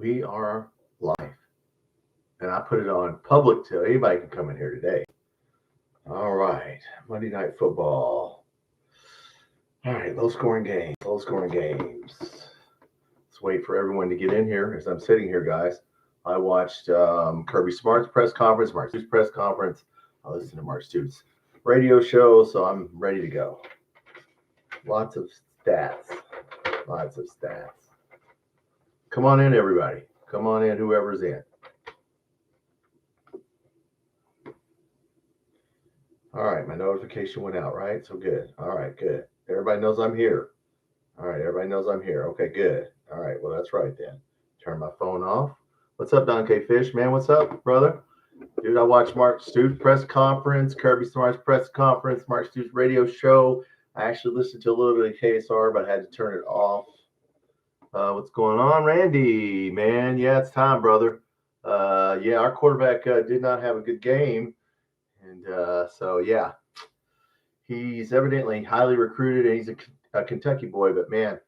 We are live. And I put it on public till anybody can come in here today. All right. Monday Night Football. All right. Low scoring games. Let's wait for everyone to get in here as I'm sitting here, guys. I watched Kirby Smart's press conference, Mark Stoops' press conference. I listened to Mark Stoops' radio show, so I'm ready to go. Lots of stats. Come on in, everybody. Come on in, whoever's in. All right, my notification went out, right? So good. All right, good. Everybody knows I'm here. All right, everybody knows I'm here. Okay, good. All right, well, that's right then. Turn my phone off. What's up, Don K. Fish? Man, what's up, brother? Dude, I watched Mark Stoops' press conference, Kirby Smart's press conference, Mark Stoops' radio show. I actually listened to a little bit of KSR, but I had to turn it off. What's going on, Randy? Man, yeah, it's time, brother. Yeah, our quarterback did not have a good game. And so, yeah, he's evidently highly recruited, and he's a Kentucky boy. But, man,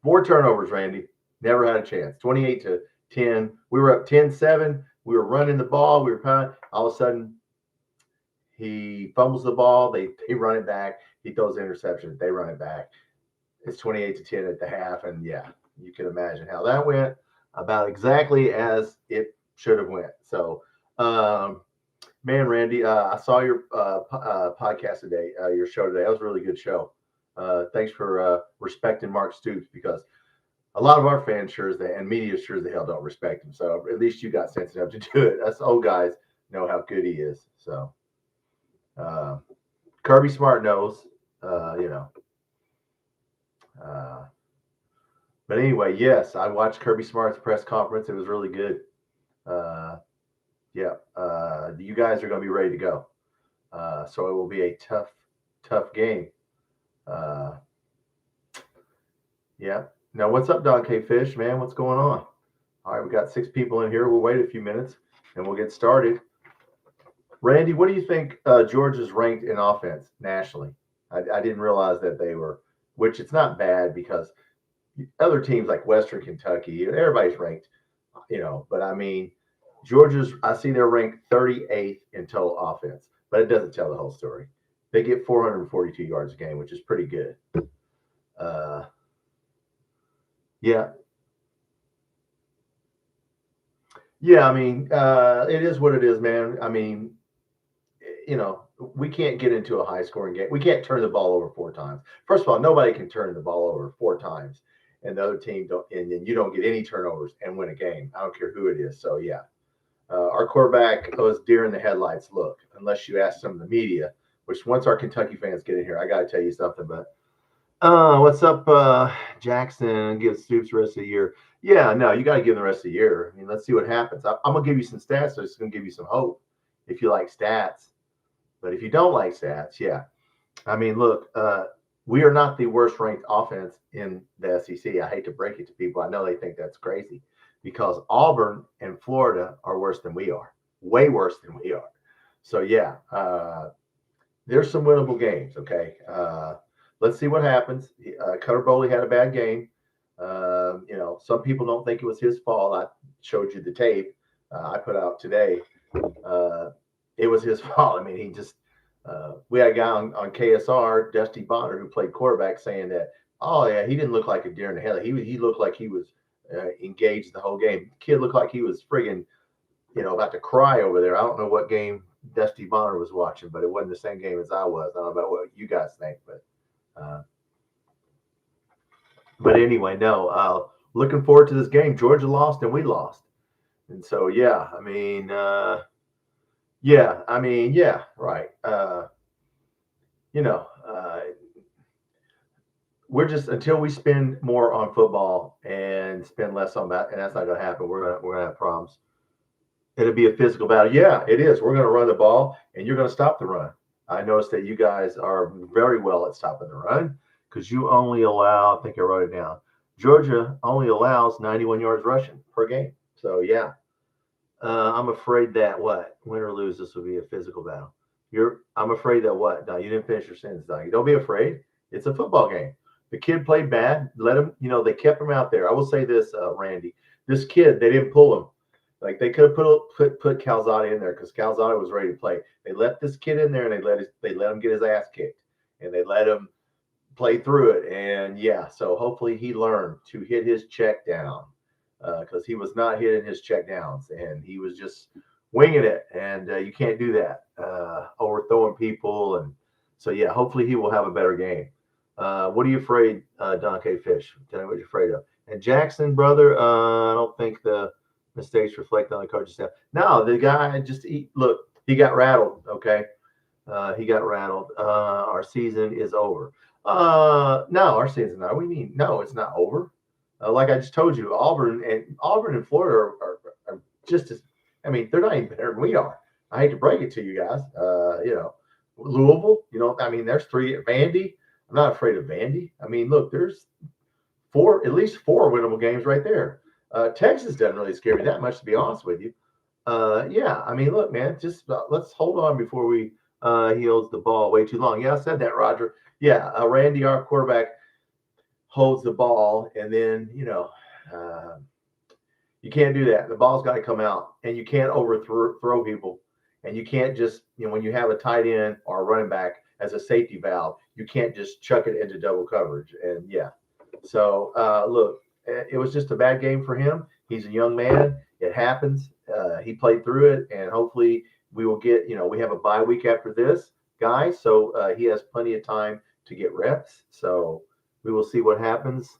4 turnovers, Randy. Never had a chance. 28-10. We were up 10-7. We were running the ball. We were pounding. All of a sudden, he fumbles the ball. They run it back. He throws the interception. They run it back. It's 28-10 at the half. And, yeah, you can imagine how that went. About exactly as it should have went. So, man, Randy, I saw your podcast today, your show today. That was a really good show. Thanks for respecting Mark Stoops, because a lot of our fans and media sure as the hell don't respect him. So at least you got sense enough to do it. Us old guys know how good he is. So Kirby Smart knows, but anyway, yes, I watched Kirby Smart's press conference. It was really good. Yeah, you guys are going to be ready to go. So it will be a tough game. Yeah. Now, what's up, Don K. Fish, man? What's going on? All right, we got 6 people in here. We'll wait a few minutes, and we'll get started. Randy, what do you think Georgia's ranked in offense nationally? I didn't realize that they were, which it's not bad, because other teams like Western Kentucky, everybody's ranked, but I mean, Georgia's, I see they're ranked 38th in total offense, but it doesn't tell the whole story. They get 442 yards a game, which is pretty good. Yeah. Yeah, I mean, it is what it is, man. I mean, we can't get into a high-scoring game. We can't turn the ball over 4 times. First of all, nobody can turn the ball over 4 times, and the other team don't, and then you don't get any turnovers and win a game. I don't care who it is. So, yeah. Our quarterback was deer in the headlights look, unless you ask some of the media, which once our Kentucky fans get in here, I got to tell you something. But what's up, Jackson? Give Stoops the rest of the year. Yeah, no, you got to give them the rest of the year. I mean, let's see what happens. I'm going to give you some stats, so it's going to give you some hope if you like stats. But if you don't like stats, yeah. I mean, look, we are not the worst ranked offense in the SEC. I hate to break it to people. I know they think that's crazy, because Auburn and Florida are worse than we are, way worse than we are. So, yeah, there's some winnable games, okay? Let's see what happens. Cutter Boley had a bad game. Some people don't think it was his fault. I showed you the tape I put out today. It was his fault. I mean, he just we had a guy on KSR, Dusty Bonner, who played quarterback, saying that, oh, yeah, he didn't look like a deer in the headlight. He looked like he was engaged the whole game. Kid looked like he was friggin', about to cry over there. I don't know what game Dusty Bonner was watching, but it wasn't the same game as I was. I don't know about what you guys think, but anyway, no. Looking forward to this game. Georgia lost and we lost, and so yeah. I mean, right. We're just, until we spend more on football and spend less on that, and that's not going to happen. We're gonna have problems. It'll be a physical battle. Yeah, it is. We're going to run the ball, and you're going to stop the run. I noticed that you guys are very well at stopping the run, because you only allow, I think I wrote it down, Georgia only allows 91 yards rushing per game. So, yeah, I'm afraid that win or lose, this will be a physical battle. I'm afraid that what? No, you didn't finish your sentence, Doug. Don't be afraid. It's a football game. The kid played bad. Let him, they kept him out there. I will say this, Randy. This kid, they didn't pull him. Like they could have put Calzada in there because Calzada was ready to play. They let this kid in there and they let him get his ass kicked and they let him play through it. And yeah, so hopefully he learned to hit his check down because he was not hitting his check downs and he was just winging it. And you can't do that, overthrowing people. And so yeah, hopefully he will have a better game. What are you afraid, Don K. Fish? Tell me what you're afraid of. And Jackson, brother, I don't think the mistakes reflect on the coaching staff. No, the guy look, he got rattled. Okay. He got rattled. Our season is over. No, our season's not. We mean, no, it's not over. Like I just told you, Auburn and Florida are just as, I mean, they're not even better than we are. I hate to break it to you guys. Louisville, I mean, there's three. Vandy, I'm not afraid of Vandy. I mean, look, there's at least four winnable games right there. Texas doesn't really scare me that much, to be honest with you. Yeah, I mean, look, man, just let's hold on before he holds the ball way too long. Yeah, I said that, Roger. Yeah, Randy, our quarterback, holds the ball, and then you can't do that. The ball's got to come out, and you can't overthrow people, and you can't just when you have a tight end or a running back as a safety valve, you can't just chuck it into double coverage. And yeah, so look, it was just a bad game for him. He's a young man. It happens. He played through it, and hopefully we will get, we have a bye week after this, guys. So he has plenty of time to get reps. So we will see what happens.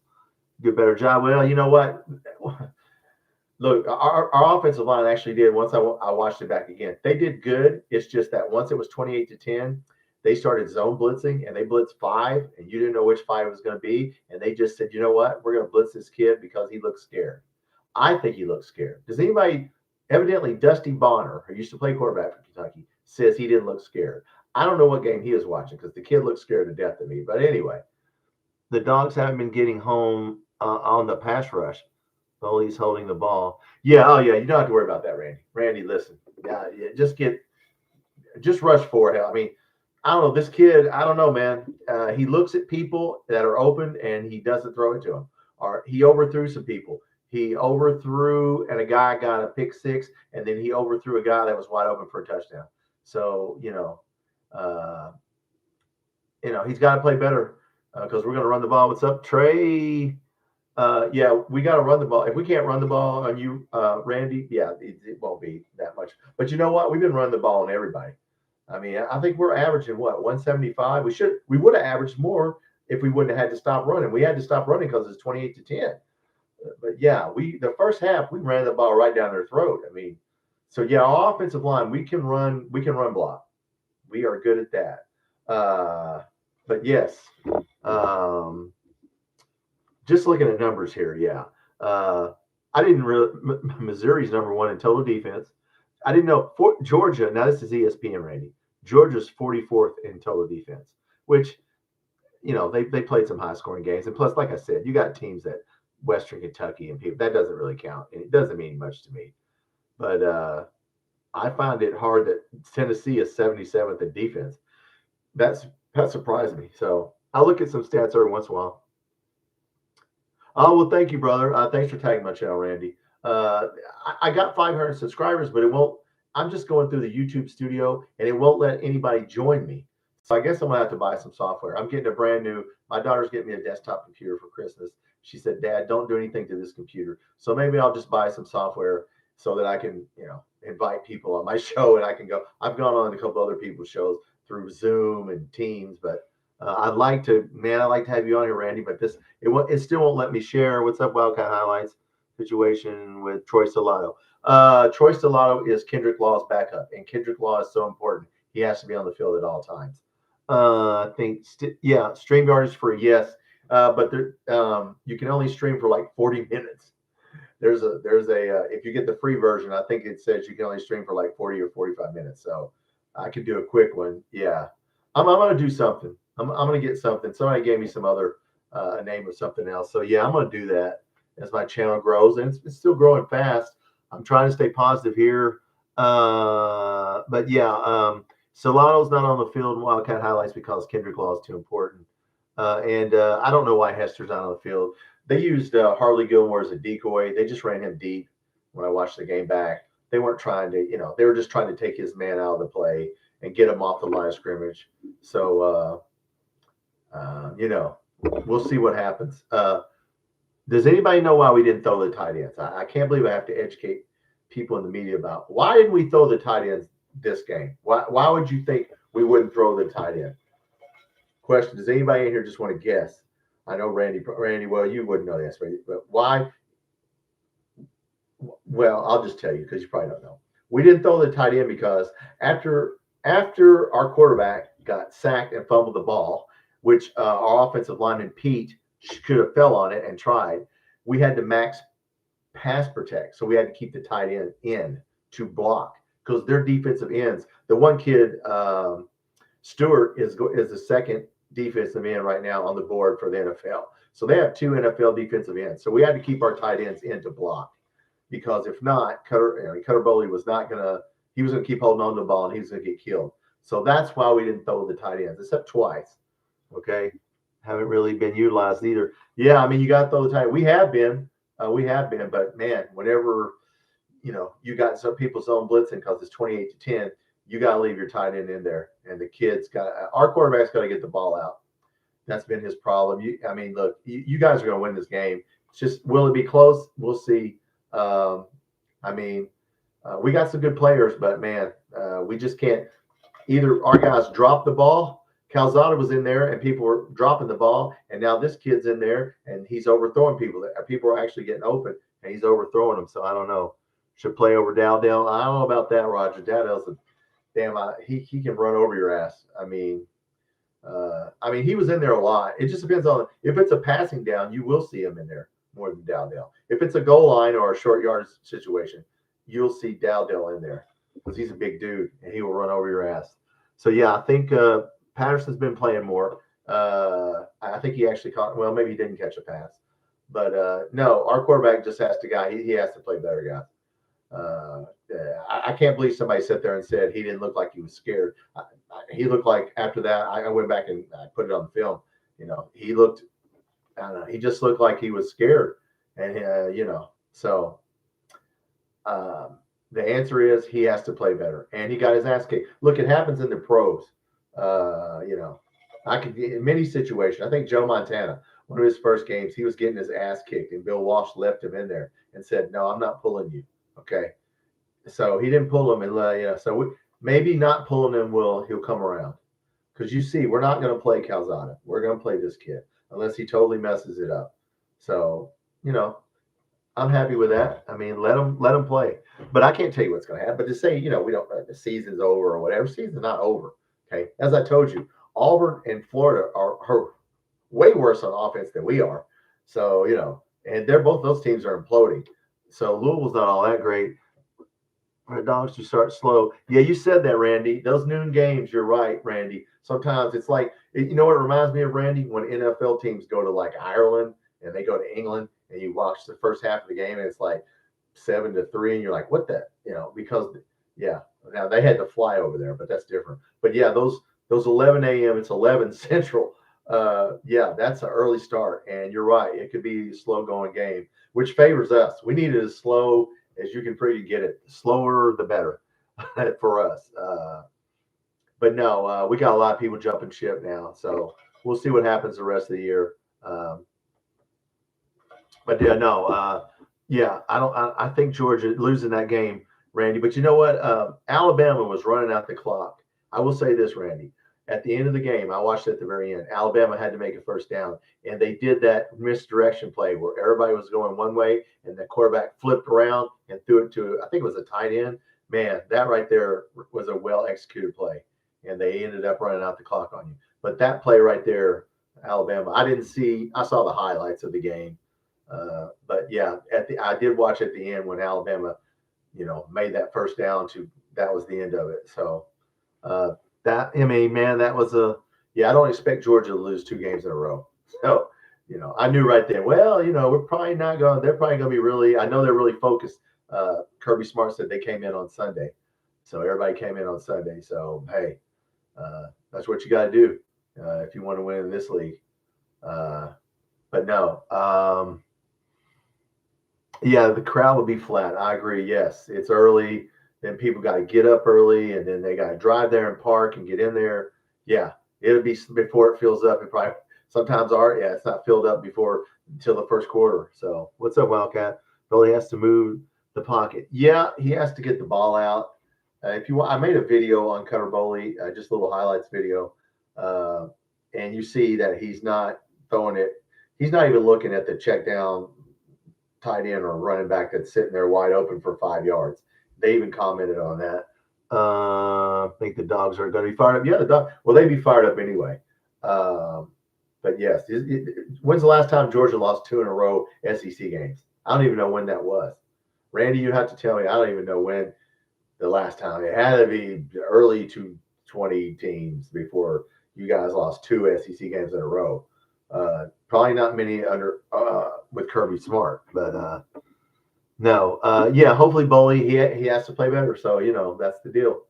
Do a better job. Well, you know what? Look, our offensive line actually did, once I watched it back again, they did good. It's just that once it was 28-10, they started zone blitzing and they blitzed 5 and you didn't know which 5 it was going to be. And they just said, you know what? We're going to blitz this kid because he looks scared. I think he looks scared. Does anybody, evidently Dusty Bonner, who used to play quarterback for Kentucky, says he didn't look scared. I don't know what game he was watching because the kid looked scared to death of me. But anyway, the Dogs haven't been getting home on the pass rush. He's holding the ball. Yeah, oh yeah, you don't have to worry about that, Randy. Randy, listen. Yeah, just rush for it. I mean, I don't know. This kid, I don't know, man. He looks at people that are open and he doesn't throw it to them. Or he overthrew some people. He overthrew and a guy got a pick 6, and then he overthrew a guy that was wide open for a touchdown. So, he's got to play better because we're going to run the ball. What's up, Trey? Yeah, we got to run the ball. If we can't run the ball on you, Randy, yeah, it won't be that much. But you know what? We've been running the ball on everybody. I mean, I think we're averaging 175. We would have averaged more if we wouldn't have had to stop running. We had to stop running because it's 28-10. But yeah, the first half we ran the ball right down their throat. I mean, so yeah, our offensive line, we can run block. We are good at that. But yes, just looking at numbers here, yeah. I didn't really. Missouri's number 1 in total defense. I didn't know Georgia. Now this is ESPN, Randy. Georgia's 44th in total defense, which they played some high scoring games, and plus, like I said, you got teams that Western Kentucky and people that doesn't really count, and it doesn't mean much to me. But I find it hard that Tennessee is 77th in defense. That surprised me. So I look at some stats every once in a while. Oh, well, thank you, brother. Thanks for tagging my channel, Randy. I got 500 subscribers, but it won't. I'm just going through the YouTube studio, and it won't let anybody join me. So I guess I'm going to have to buy some software. I'm getting my daughter's getting me a desktop computer for Christmas. She said, Dad, don't do anything to this computer. So maybe I'll just buy some software so that I can, invite people on my show and I can go. I've gone on a couple other people's shows through Zoom and Teams, but I'd like to have you on here, Randy, but it still won't let me share. What's up, Wildcat Highlights? Situation with Troy Stellato. Troy Stellato is Kendrick Law's backup, and Kendrick Law is so important. He has to be on the field at all times. I think, StreamYard is free, yes, but you can only stream for like 40 minutes. There's a if you get the free version, I think it says you can only stream for like 40 or 45 minutes. So I could do a quick one. Yeah, I'm gonna do something. I'm gonna get something. Somebody gave me some other name of something else. So yeah, I'm gonna do that as my channel grows, and it's still growing fast. I'm trying to stay positive here. But yeah, Solano's not on the field in Wildcat Highlights because Kendrick Law is too important. And I don't know why Hester's not on the field. They used Harley Gilmore as a decoy. They just ran him deep when I watched the game back. They weren't trying to, they were just trying to take his man out of the play and get him off the line of scrimmage. So, we'll see what happens. Does anybody know why we didn't throw the tight ends? I can't believe I have to educate people in the media about why didn't we throw the tight ends this game? Why would you think we wouldn't throw the tight end? Question: does anybody in here just want to guess? I know Randy. Well, you wouldn't know the answer, but why? Well, I'll just tell you because you probably don't know. We didn't throw the tight end because after our quarterback got sacked and fumbled the ball, which our offensive lineman Pete could have fell on it and tried, we had to max pass protect, so we had to keep the tight end in to block because their defensive ends. The one kid, Stewart, is the second defensive end right now on the board for the NFL. So they have two NFL defensive ends. So we had to keep our tight ends in to block because if not, Cutter Bowley was not going to. He was going to keep holding on to the ball and he was going to get killed. So that's why we didn't throw the tight ends, except twice. Okay, haven't really been utilized either. Yeah, I mean you got to throw the tight. We have been, but man, whenever you got some people zone blitzing because it's 28-10. You got to leave your tight end in there, and the kids got. Our quarterback's got to get the ball out. That's been his problem. Look, you guys are going to win this game. It's just, will it be close? We'll see. We got some good players, but man, we just can't. Either our guys drop the ball. Calzada was in there, and people were dropping the ball, and now this kid's in there, and he's overthrowing people. People are actually getting open, and he's overthrowing them. So I don't know. Should play over Dowdell. I don't know about that, Roger. Dowdell's he can run over your ass. He was in there a lot. It just depends on if it's a passing down, you will see him in there more than Dowdell. If it's a goal line or a short yard situation, you'll see Dowdell in there because he's a big dude and he will run over your ass. So yeah, I think Patterson's been playing more. I think he actually caught. Well, maybe he didn't catch a pass, but no, our quarterback just has to he has to play better, guys. I can't believe somebody sat there and said he didn't look like he was scared. He looked like after that, I went back and I put it on film. He looked, I don't know, he just looked like he was scared. And, so the answer is he has to play better. And he got his ass kicked. Look, it happens in the pros. I could, in many situations, I think Joe Montana, one of his first games, he was getting his ass kicked and Bill Walsh left him in there and said, no, I'm not pulling you. Okay. So he didn't pull him, and so maybe not pulling him he'll come around because you see we're not going to play Calzada. We're going to play this kid unless he totally messes it up. So I'm happy with that. I mean, let him play, but I can't tell you what's going to happen. But to say we don't, the season's over or whatever, season's not over. Okay, as I told you, Auburn and Florida are way worse on offense than we are. So and they're both those teams are imploding. So Louisville's not all that great. Our dogs to start slow. Yeah, you said that, Randy. Those noon games, you're right, Randy. Sometimes it's like, what it reminds me of, Randy, when NFL teams go to like Ireland and they go to England and you watch the first half of the game and it's like 7-3 and you're like, what the, because, yeah, now they had to fly over there, but that's different. But yeah, those 11 a.m., it's 11 Central. Yeah, that's an early start. And you're right. It could be a slow going game, which favors us. We need it as slow as you can pretty get it. The slower, the better for us. But no, we got a lot of people jumping ship now. So we'll see what happens the rest of the year. But yeah, no, yeah, I think Georgia losing that game, Randy. But you know what? Alabama was running out the clock. I will say this, Randy. At the end of the game, I watched it at the very end. Alabama had to make a first down, and they did that misdirection play where everybody was going one way, and the quarterback flipped around and threw it to, I think it was a tight end. Man, that right there was a well-executed play, and they ended up running out the clock on you. But that play right there, Alabama, I saw the highlights of the game. But yeah, I did watch at the end when Alabama, made that first down that was the end of it. So, man, that was I don't expect Georgia to lose 2 games in a row. So, I knew right then, well, we're probably not going, they're probably going to be really, I know they're really focused. Kirby Smart said they came in on Sunday. So everybody came in on Sunday. So, hey, that's what you got to do if you want to win in this league. But no, yeah, the crowd will be flat. I agree. Yes, it's early. Then people got to get up early, and then they got to drive there and park and get in there. Yeah, it'll be before it fills up. It probably sometimes it's not filled up before until the first quarter. So what's up, Wildcat? Billy has to move the pocket. Yeah, he has to get the ball out. If you want, I made a video on Cutter Bowley, just a little highlights video, uh, and you see that he's not throwing it. He's not even looking at the check down tight end or running back that's sitting there wide open for 5 yards. They even commented on that. I think the dogs are going to be fired up. Yeah, the dog. Well, they'd be fired up anyway. But yes, when's the last time Georgia lost 2 in a row SEC games? I don't even know when that was. Randy, you have to tell me. I don't even know when the last time. It had to be early to 20 teams before you guys lost 2 SEC games in a row. Probably not many under with Kirby Smart, but no. Yeah, hopefully Bowley he has to play better. So that's the deal.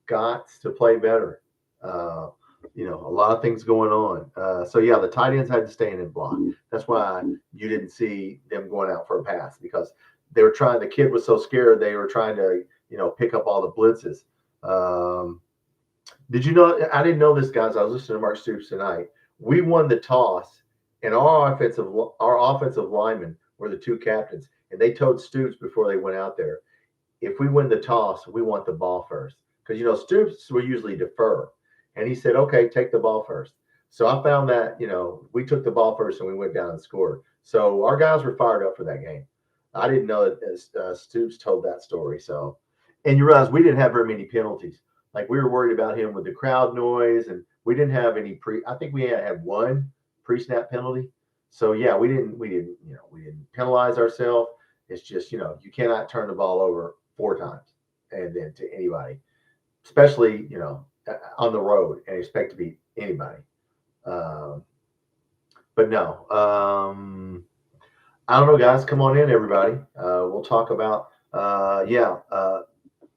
Got to play better. A lot of things going on. So yeah, the tight ends had to stay in and block. That's why you didn't see them going out for a pass because they were trying. The kid was so scared they were trying to pick up all the blitzes. Did you know? I didn't know this, guys. I was listening to Mark Stoops tonight. We won the toss, and our offensive linemen were the 2 captains, and they told Stoops before they went out there, if we win the toss, we want the ball first because Stoops will usually defer, and he said, okay, take the ball first. So I found that we took the ball first and we went down and scored. So our guys were fired up for that game. I didn't know that Stoops told that story. So, and you realize we didn't have very many penalties. Like we were worried about him with the crowd noise, and we didn't have any I think we had 1 pre-snap penalty. So yeah, we didn't penalize ourselves. It's just you cannot turn the ball over 4 times and then to anybody, especially on the road and expect to beat anybody. But no, I don't know, guys. Come on in, everybody. We'll talk about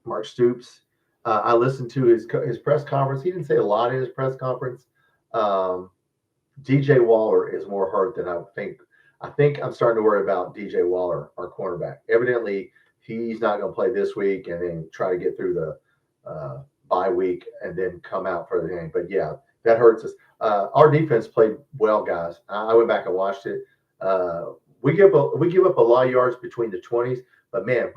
Mark Stoops. I listened to his press conference. He didn't say a lot in his press conference. DJ Waller is more hurt than I think. I think I'm starting to worry about DJ Waller, our cornerback. Evidently, he's not going to play this week and then try to get through the bye week and then come out for the game. But yeah, that hurts us. Our defense played well, guys. I went back and watched it. We give up a lot of yards between the 20s, but man,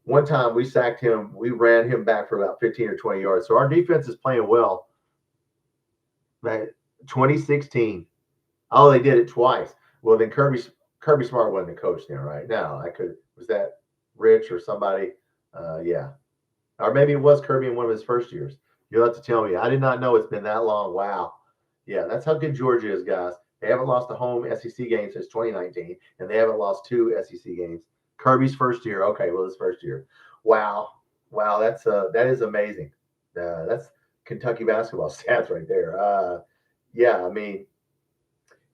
one time we sacked him. We ran him back for about 15 or 20 yards. So our defense is playing well. Right? 2016. Oh, they did it twice. Well, then Kirby Smart wasn't the coach then, right? No, was that Rich or somebody? Yeah. Or maybe it was Kirby in one of his first years. You'll have to tell me. I did not know it's been that long. Wow. Yeah, that's how good Georgia is, guys. They haven't lost a home SEC game since 2019, and they haven't lost 2 SEC games. Kirby's first year. Okay, well, his first year. Wow. That is amazing. That's Kentucky basketball stats right there. Yeah, I mean,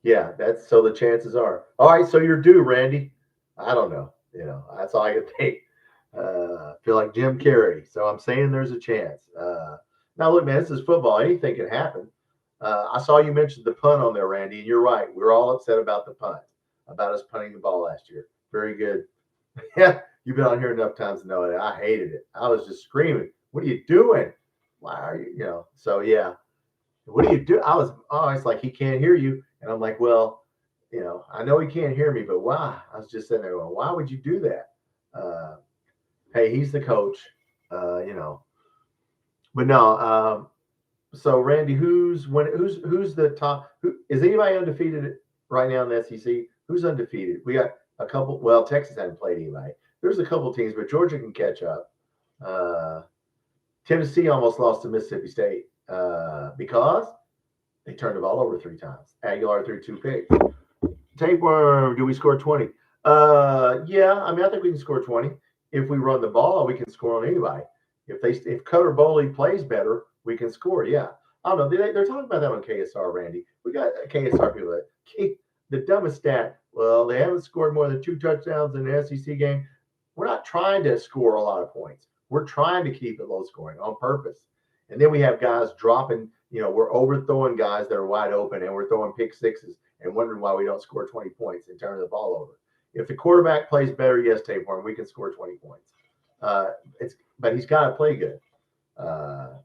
yeah, that's so the chances are. All right, so you're due, Randy. I don't know. That's all I can think. Feel like Jim Carrey. So I'm saying there's a chance. Now, look, man, this is football. Anything can happen. I saw you mention the punt on there, Randy, and you're right. We were all upset about the punt, about us punting the ball last year. Very good. Yeah, you've been on here enough times to know that I hated it. I was just screaming, "What are you doing? Why are you?" So yeah, what do you do? It's like he can't hear you, and I'm like, well, I know he can't hear me, but why? I was just sitting there going, why would you do that? Hey, he's the coach, But no. So Randy, who's the top? Is anybody undefeated right now in the SEC? Who's undefeated? We got a couple. Well, Texas hasn't played anybody. There's a couple teams, but Georgia can catch up. Tennessee almost lost to Mississippi State because they turned the ball over 3 times. Aguilar threw 2 picks. Tapeworm, do we score 20? Yeah, I mean, I think we can score 20. If we run the ball, we can score on anybody. If Cutter Bowley plays better, we can score. Yeah, I don't know. They're talking about that on KSR, Randy. We got KSR people that keep the dumbest stat. Well, they haven't scored more than 2 touchdowns in the SEC game. We're not trying to score a lot of points. We're trying to keep it low scoring on purpose. And then we have guys dropping, we're overthrowing guys that are wide open, and we're throwing pick sixes and wondering why we don't score 20 points and turn the ball over. If the quarterback plays better, yes, Tapeworm, we can score 20 points. But he's got to play good. I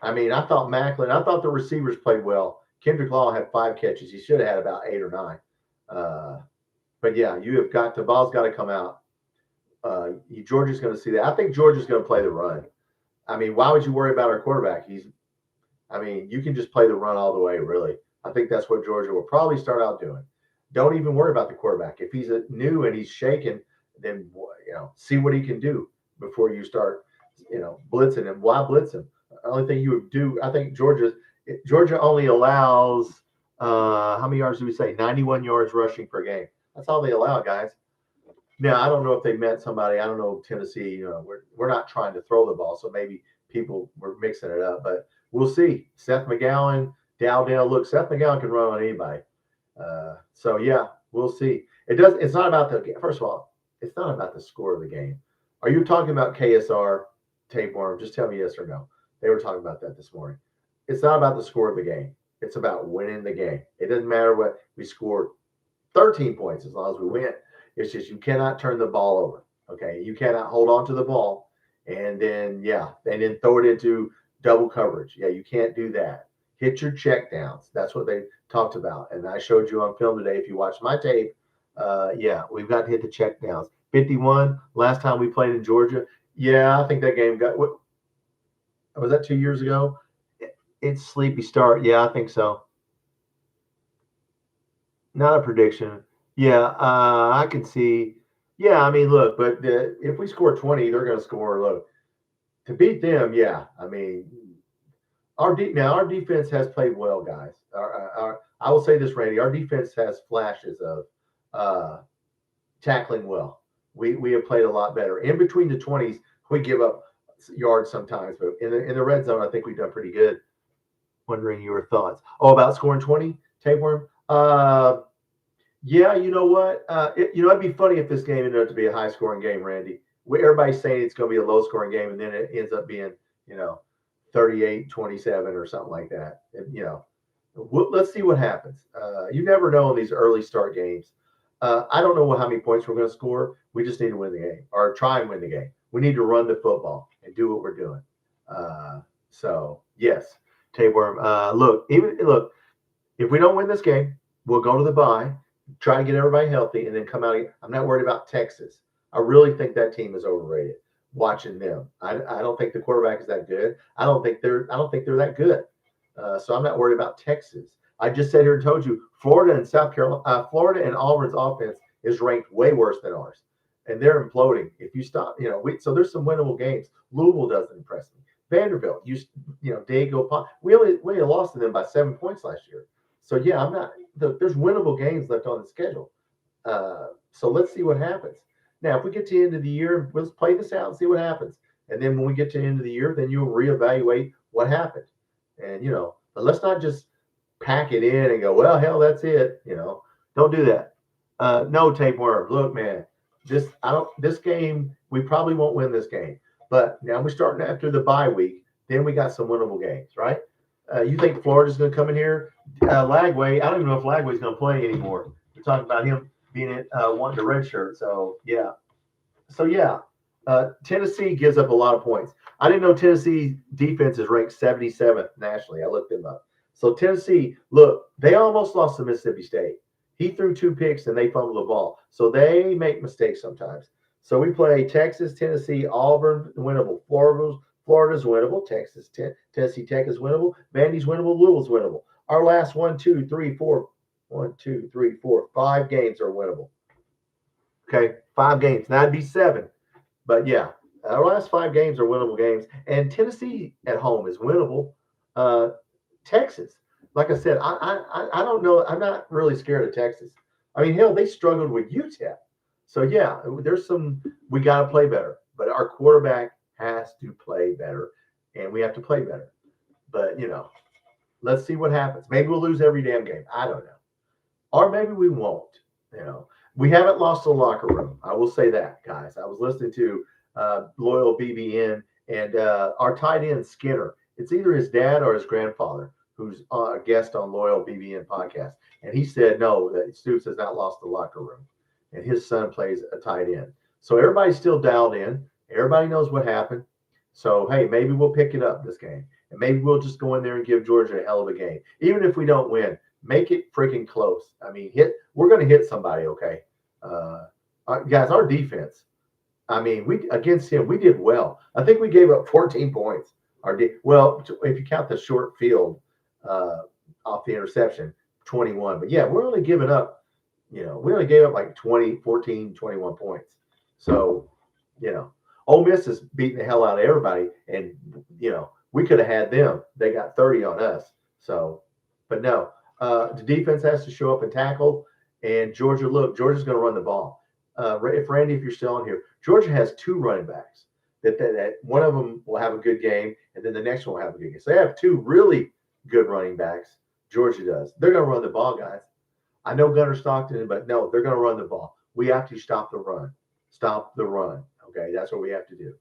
thought the receivers played well. Kendrick Law had 5 catches. He should have had about 8 or 9. But yeah, the ball's got to come out. Georgia's going to see that. I think Georgia's going to play the run. I mean, why would you worry about our quarterback? You can just play the run all the way, really. I think that's what Georgia will probably start out doing. Don't even worry about the quarterback. If he's new and he's shaking, then see what he can do before you start, blitzing him. Why blitz him? The only thing you would do, I think Georgia only allows how many yards do we say? 91 yards rushing per game. That's all they allow, guys. Now, I don't know if they met somebody. I don't know Tennessee. We're not trying to throw the ball, so maybe people were mixing it up. But we'll see. Seth McGowan, Dowdell. Look, Seth McGowan can run on anybody. So yeah, we'll see. It's not about first of all, it's not about the score of the game. Are you talking about KSR, Tapeworm? Just tell me yes or no. They were talking about that this morning. It's not about the score of the game. It's about winning the game. It doesn't matter what we scored 13 points as long as we win. It's just you cannot turn the ball over. Okay. You cannot hold on to the ball and then throw it into double coverage. Yeah, you can't do that. Hit your check downs. That's what they talked about. And I showed you on film today. If you watch my tape, we've got to hit the check downs. 51, last time we played in Georgia. Yeah, I think that game was that 2 years ago? It's sleepy start. Yeah, I think so. Not a prediction. Yeah, I can see. Yeah, I mean, look, but if we score 20, they're going to score. Look, to beat them, yeah. I mean, our defense has played well, guys. I will say this, Randy. Our defense has flashes of tackling well. We have played a lot better. In between the 20s, we give up yards sometimes, but in the red zone, I think we've done pretty good. Wondering your thoughts. Oh, about scoring 20, Tapeworm? Yeah, you know what? It'd be funny if this game ended up to be a high-scoring game, Randy. Everybody's saying it's going to be a low-scoring game, and then it ends up being, 38-27 or something like that. Let's see what happens. You never know in these early start games. I don't know how many points we're going to score. We just need to win the game or try and win the game. We need to run the football and do what we're doing. So, yes, Tapeworm. Look, if we don't win this game, we'll go to the bye, try to get everybody healthy, and then come out. I'm not worried about Texas. I really think that team is overrated. Watching them, I don't think the quarterback is that good. I don't think they're that good. So I'm not worried about Texas. I just sat here and told you Florida and South Carolina, Florida and Auburn's offense is ranked way worse than ours, and they're imploding. If you stop, so there's some winnable games. Louisville doesn't impress me. Vanderbilt, Diego, we only lost to them by 7 points last year. So yeah, I'm not. There's winnable games left on the schedule. So let's see what happens. Now, if we get to the end of the year, let's play this out and see what happens. And then when we get to the end of the year, then you'll reevaluate what happened. And but let's not just pack it in and go, well, hell, that's it. Don't do that. No, Tapeworm. Look, man, this game, we probably won't win this game. But now we're starting after the bye week. Then we got some winnable games, right? You think Florida's going to come in here? Lagway, I don't even know if Lagway's going to play anymore. We're talking about him being wanting the red shirt. So, yeah. Tennessee gives up a lot of points. I didn't know Tennessee defense is ranked 77th nationally. I looked them up. So, Tennessee, look, they almost lost to Mississippi State. He threw 2 picks and they fumbled the ball. So, they make mistakes sometimes. So, we play Texas, Tennessee, Auburn, winnable. Florida's winnable. Tennessee Tech is winnable. Vandy's winnable. Louisville's winnable. Our last 5 games are winnable. Okay, 5 games. Now it'd be 7. But yeah, our last 5 games are winnable games. And Tennessee at home is winnable. Texas, like I said, I don't know. I'm not really scared of Texas. I mean, hell, they struggled with UTEP. So yeah, we got to play better. But our quarterback has to play better, and we have to play better. But, let's see what happens. Maybe we'll lose every damn game. I don't know. Or maybe we won't. We haven't lost the locker room. I will say that, guys. I was listening to Loyal BBN, and our tight end Skinner It's either his dad or his grandfather, who's a guest on Loyal BBN podcast. And he said, no, that Stoops has not lost the locker room. And his son plays a tight end. So everybody's still dialed in. Everybody knows what happened. So, hey, maybe we'll pick it up this game. And maybe we'll just go in there and give Georgia a hell of a game. Even if we don't win, make it freaking close. I mean, we're going to hit somebody, okay? Guys, our defense, I mean, against him, we did well. I think we gave up 14 points. Well, if you count the short field off the interception, 21. But yeah, we're only giving up, we only gave up like 14, 21 points. So, Ole Miss is beating the hell out of everybody. And, we could have had them. They got 30 on us. So, but no, the defense has to show up and tackle. And Georgia's going to run the ball. Randy, if you're still on here, Georgia has 2 running backs. That one of them will have a good game, and then the next one will have a good game. So they have 2 really good running backs. Georgia does. They're going to run the ball, guys. I know Gunnar Stockton, but no, they're going to run the ball. We have to stop the run. Stop the run. Okay, that's what we have to do.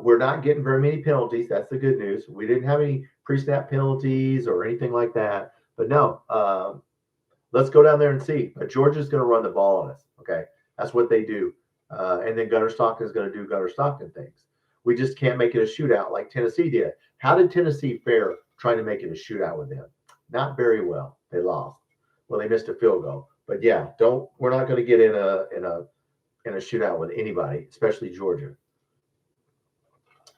We're not getting very many penalties. That's the good news. We didn't have any pre-snap penalties or anything like that. But no, let's go down there and see. But Georgia's going to run the ball on us. Okay, that's what they do. And then Gunnar Stockton is going to do Gunnar Stockton things. We just can't make it a shootout like Tennessee did. How did Tennessee fare trying to make it a shootout with them? Not very well. They lost. Well, they missed a field goal. But yeah, we're not going to get in a shootout with anybody, especially Georgia.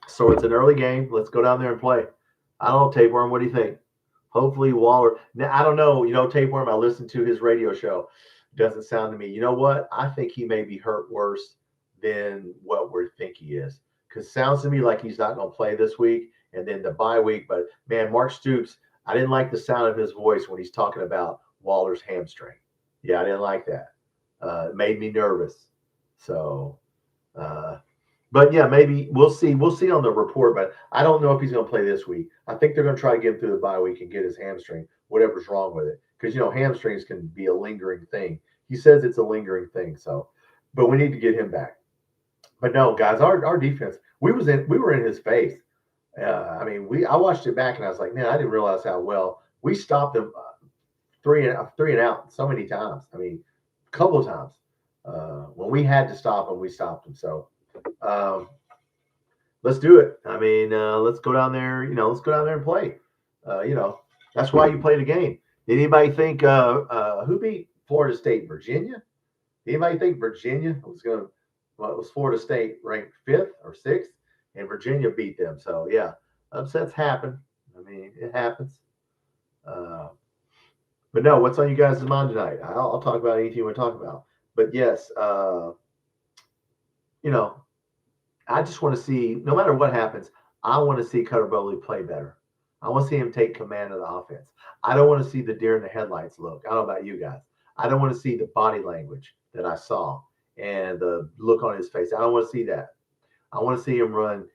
So it's an early game. Let's go down there and play. I don't know, Tapeworm, what do you think? Hopefully Waller. Now, I don't know. Tapeworm, I listened to his radio show. Doesn't sound to me. You know what? I think he may be hurt worse than what we think he is. Because it sounds to me like he's not going to play this week and then the bye week. But, man, Mark Stoops, I didn't like the sound of his voice when he's talking about Waller's hamstring. Yeah, I didn't like that. It made me nervous. So, but, yeah, maybe we'll see. We'll see on the report. But I don't know if he's going to play this week. I think they're going to try to get him through the bye week and get his hamstring, whatever's wrong with it. Because, hamstrings can be a lingering thing. He says it's a lingering thing. So, but we need to get him back. But no, guys, our defense, we were in his face. I watched it back and I was like, man, I didn't realize how well we stopped them three and out so many times. I mean, a couple of times when we had to stop them, we stopped them. So let's do it. I mean, let's go down there. Let's go down there and play. That's why you play the game. Did anybody think who beat Florida State? Virginia? Anybody think Virginia was Florida State ranked 5th or 6th, and Virginia beat them? So yeah, upsets happen. I mean, it happens. But no, what's on you guys' mind tonight? I'll talk about anything you want to talk about. But yes, I just want to see, no matter what happens, I want to see Cutter Bowley play better. I want to see him take command of the offense. I don't want to see the deer in the headlights look. I don't know about you guys. I don't want to see the body language that I saw and the look on his face. I don't want to see that. I want to see him run.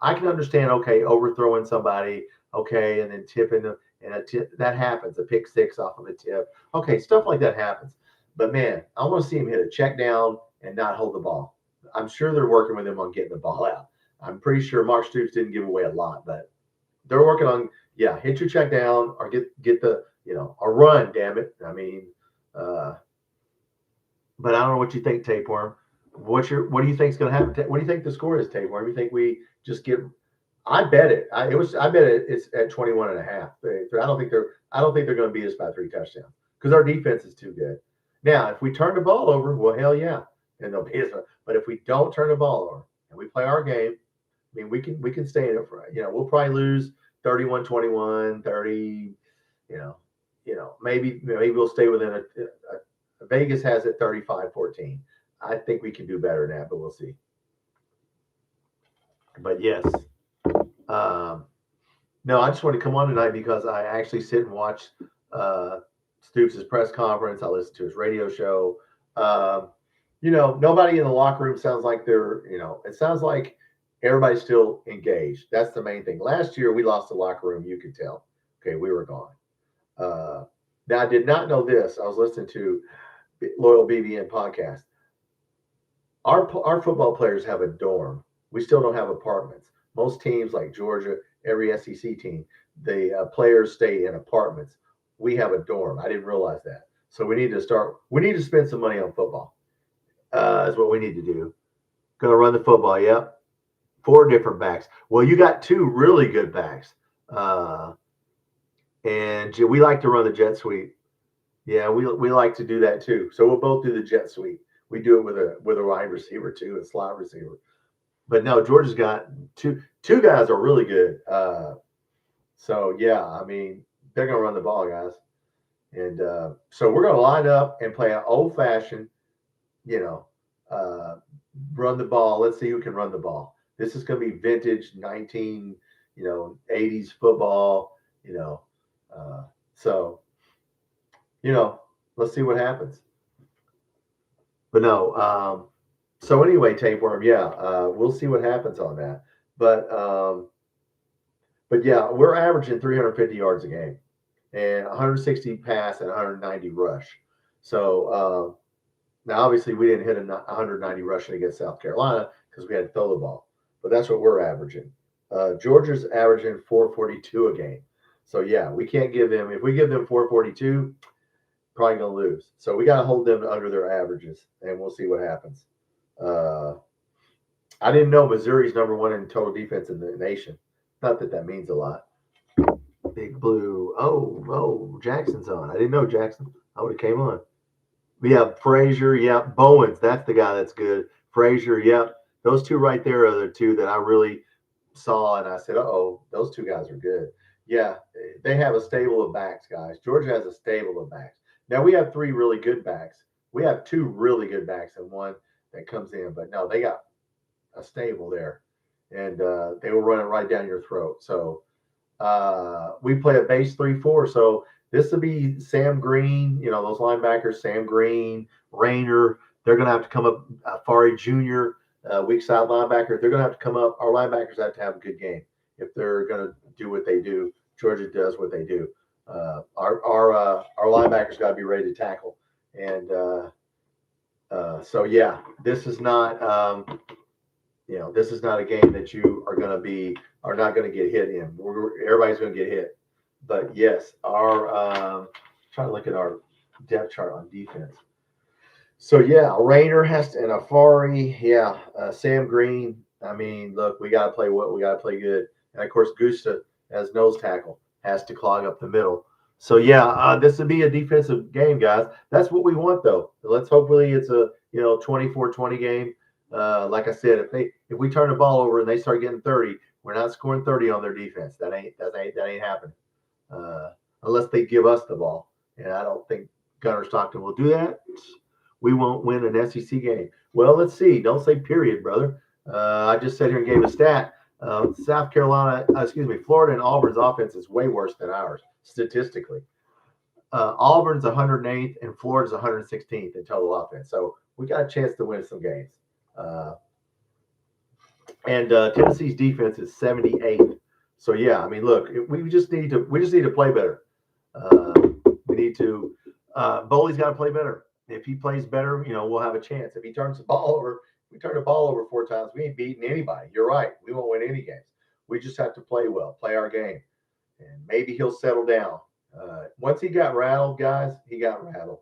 I can understand, okay, overthrowing somebody, okay, and then tipping them, and that happens, a pick 6 off of a tip. Okay, stuff like that happens. But, man, I want to see him hit a check down and not hold the ball. I'm sure they're working with him on getting the ball out. I'm pretty sure Mark Stoops didn't give away a lot, but they're working on, hit your check down or get the, a run, damn it. I mean, but I don't know what you think, Tapeworm. What do you think is going to happen? What do you think the score is, Tapeworm? You think we just get? I bet it. I bet it's at 21.5. I don't think they're going to beat us by 3 touchdowns because our defense is too good. Now, if we turn the ball over, well, hell yeah, and they'll beat us. But if we don't turn the ball over and we play our game, I mean, we can stay in it for, we'll probably lose 31-21, 30, maybe we'll stay within a Vegas has it 35-14. I think we can do better than that, but we'll see. But yes, no, I just want to come on tonight because I actually sit and watch Stoops' press conference. I listen to his radio show. Nobody in the locker room sounds like they're, it sounds like everybody's still engaged. That's the main thing. Last year, we lost the locker room. You could tell. Okay, we were gone. Now, I did not know this. I was listening to Loyal BBN podcast. Our football players have a dorm. We still don't have apartments. Most teams like Georgia every SEC team. The players stay in apartments. We have a dorm. I didn't realize that. So we need to start. We need to spend some money on football. Is what we need to do. Going to run the football. Yep. 4 different backs. Well, you got 2 really good backs. And we like to run the jet sweep. Yeah, we like to do that too. So we'll both do the jet sweep. We do it with a wide receiver too, a slot receiver. But no, Georgia's got two guys are really good. So yeah, I mean they're gonna run the ball, guys. And so we're gonna line up and play an old fashioned, run the ball. Let's see who can run the ball. This is gonna be vintage 80s football. So let's see what happens. But no, so anyway, tapeworm, yeah, we'll see what happens on that. But yeah, we're averaging 350 yards a game and 160 pass and 190 rush. So now obviously we didn't hit a 190 rushing against South Carolina because we had to throw the ball, but that's what we're averaging. Georgia's averaging 442 a game. So yeah, we can't give them, if we give them 442, probably gonna lose. So we got to hold them under their averages, and we'll see what happens. I didn't know Missouri's #1 in total defense in the nation. Not that means a lot. Big Blue. Oh, Jackson's on. I didn't know Jackson. I would have came on. We have Frazier. Yep. Bowens. That's the guy that's good. Frazier. Yep. Those 2 right there are the 2 that I really saw, and I said, "Uh-oh, those 2 guys are good." Yeah, they have a stable of backs, guys. Georgia has a stable of backs. Now we have 3 really good backs. We have 2 really good backs and 1 that comes in, but no, they got a stable there, and they will run it right down your throat. So we play a base 3-4. So this will be Sam Green, those linebackers, Sam Green, Rayner. They're going to have to come up. Fari Jr., weak side linebacker. They're going to have to come up. Our linebackers have to have a good game if they're going to do what they do. Georgia does what they do. Our linebackers got to be ready to tackle, and so yeah, this is not this is not a game that you are not going to get hit in. Everybody's going to get hit, but yes, our trying to look at our depth chart on defense. So yeah, Rayner has to, and Afari, yeah, Sam Green. I mean, look, we got to play we got to play good, and of course, Gusta as nose tackle has to clog up the middle. So yeah, this would be a defensive game, guys. That's what we want, though. Let's hopefully it's a 24-20 game. Like I said, if we turn the ball over and they start getting 30, we're not scoring 30 on their defense. That ain't happening unless they give us the ball. And I don't think Gunnar Stockton will do that. We won't win an SEC game. Well, let's see. Don't say period, brother. I just sat here and gave a stat. Florida and Auburn's offense is way worse than ours statistically. Auburn's 108th and Florida's 116th in total offense. So we got a chance to win some games. And Tennessee's defense is 78th. So yeah, I mean, look, we just need to play better. We need to. Boley's got to play better. If he plays better, we'll have a chance. If he turns the ball over, we turn the ball over 4 times, we ain't beating anybody. You're right. We won't win any games. We just have to play well, play our game, and maybe he'll settle down. Once he got rattled, guys, he got rattled,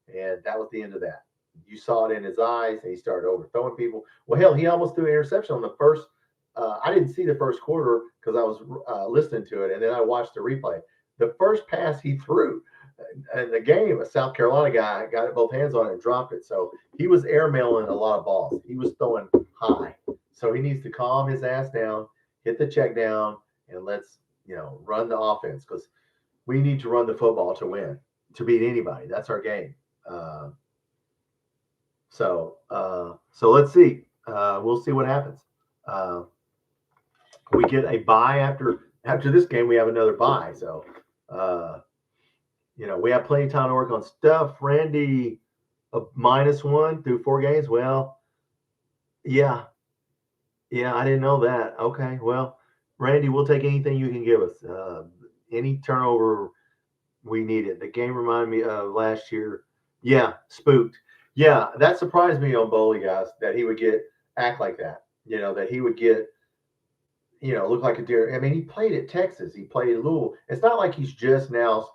and that was the end of that. You saw it in his eyes, and he started overthrowing people. Well, hell, he almost threw an interception on the first. I didn't see the first quarter because I was listening to it, and then I watched the replay. The first pass he threw in the game, a South Carolina guy got it both hands on it and dropped it. So he was airmailing a lot of balls. He was throwing high. So he needs to calm his ass down, hit the check down, and let's run the offense because we need to run the football to win, to beat anybody. That's our game. So let's see. We'll see what happens. We get a bye after this game. We have another bye. So, we have plenty of time to work on stuff. Randy, -1 through 4 games. Well, yeah, I didn't know that. Okay, well, Randy, we'll take anything you can give us. Any turnover, we need it. The game reminded me of last year. Yeah, spooked. Yeah, that surprised me on Boley, guys, that he would act like that. That he would get. looked like a deer. I mean, he played at Texas. He played at Louisville. It's not like he's just now,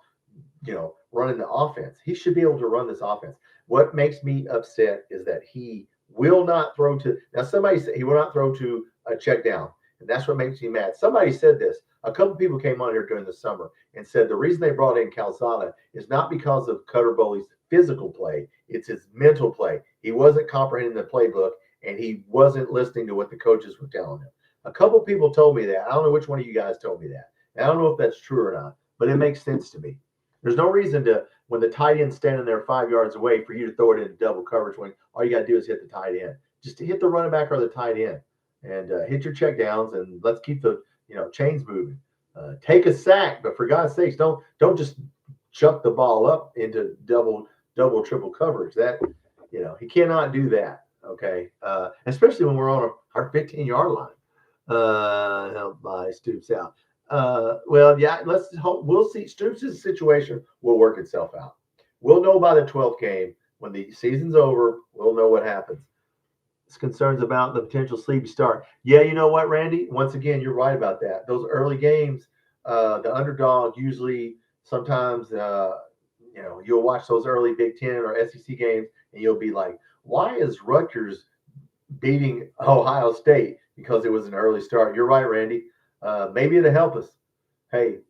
running the offense. He should be able to run this offense. What makes me upset is that he will not throw to. Now, somebody said he will not throw to a check down, and that's what makes me mad. Somebody said this. A couple people came on here during the summer and said the reason they brought in Calzada is not because of Cutter Bowley's physical play. It's his mental play. He wasn't comprehending the playbook, and he wasn't listening to what the coaches were telling him. A couple people told me that. I don't know which one of you guys told me that. And I don't know if that's true or not, but it makes sense to me. There's no reason to, when the tight end's standing there 5 yards away, for you to throw it into double coverage when all you got to do is hit the tight end. Just to hit the running back or the tight end and hit your check downs, and let's keep the chains moving. Take a sack, but for God's sakes, don't just chuck the ball up into double, triple coverage. That he cannot do that. Okay, especially when we're on our 15-yard line. Help by Stoops out. Well, yeah, let's hope. We'll see. Stoops' situation will work itself out. We'll know by the 12th game when the season's over. We'll know what happens. It's concerns about the potential sleepy start. Yeah, you know what, Randy? Once again, you're right about that. Those early games, the underdog usually sometimes, you'll watch those early Big Ten or SEC games, and you'll be like, why is Rutgers beating Ohio State? Because it was an early start. You're right, Randy. Maybe it'll help us. Hey,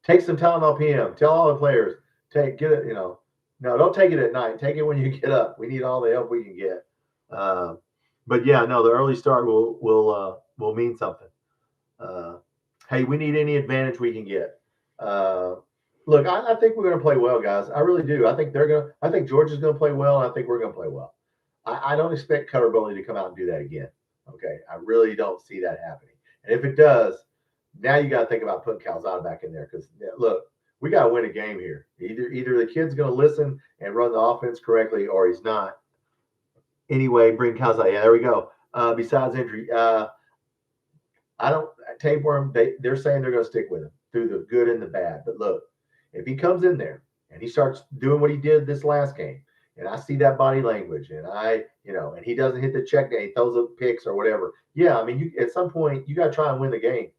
take some Tylenol PM. Tell all the players, get it. No, don't take it at night. Take it when you get up. We need all the help we can get. But yeah, no, the early start will mean something. Hey, we need any advantage we can get. Look, I think we're going to play well, guys. I really do. I think Georgia's going to play well. And I think we're going to play well. I don't expect Cutter Bowley to come out and do that again. Okay, I really don't see that happening. And if it does, now you got to think about putting Calzada back in there because look, we got to win a game here. Either the kid's going to listen and run the offense correctly, or he's not. Anyway, bring Calzada. Yeah, there we go. Besides injury, Tapeworm. They're saying they're going to stick with him through the good and the bad. But look, if he comes in there and he starts doing what he did this last game, and I see that body language, and and he doesn't hit the check down, he throws up picks or whatever. Yeah, I mean, at some point you got to try and win the game.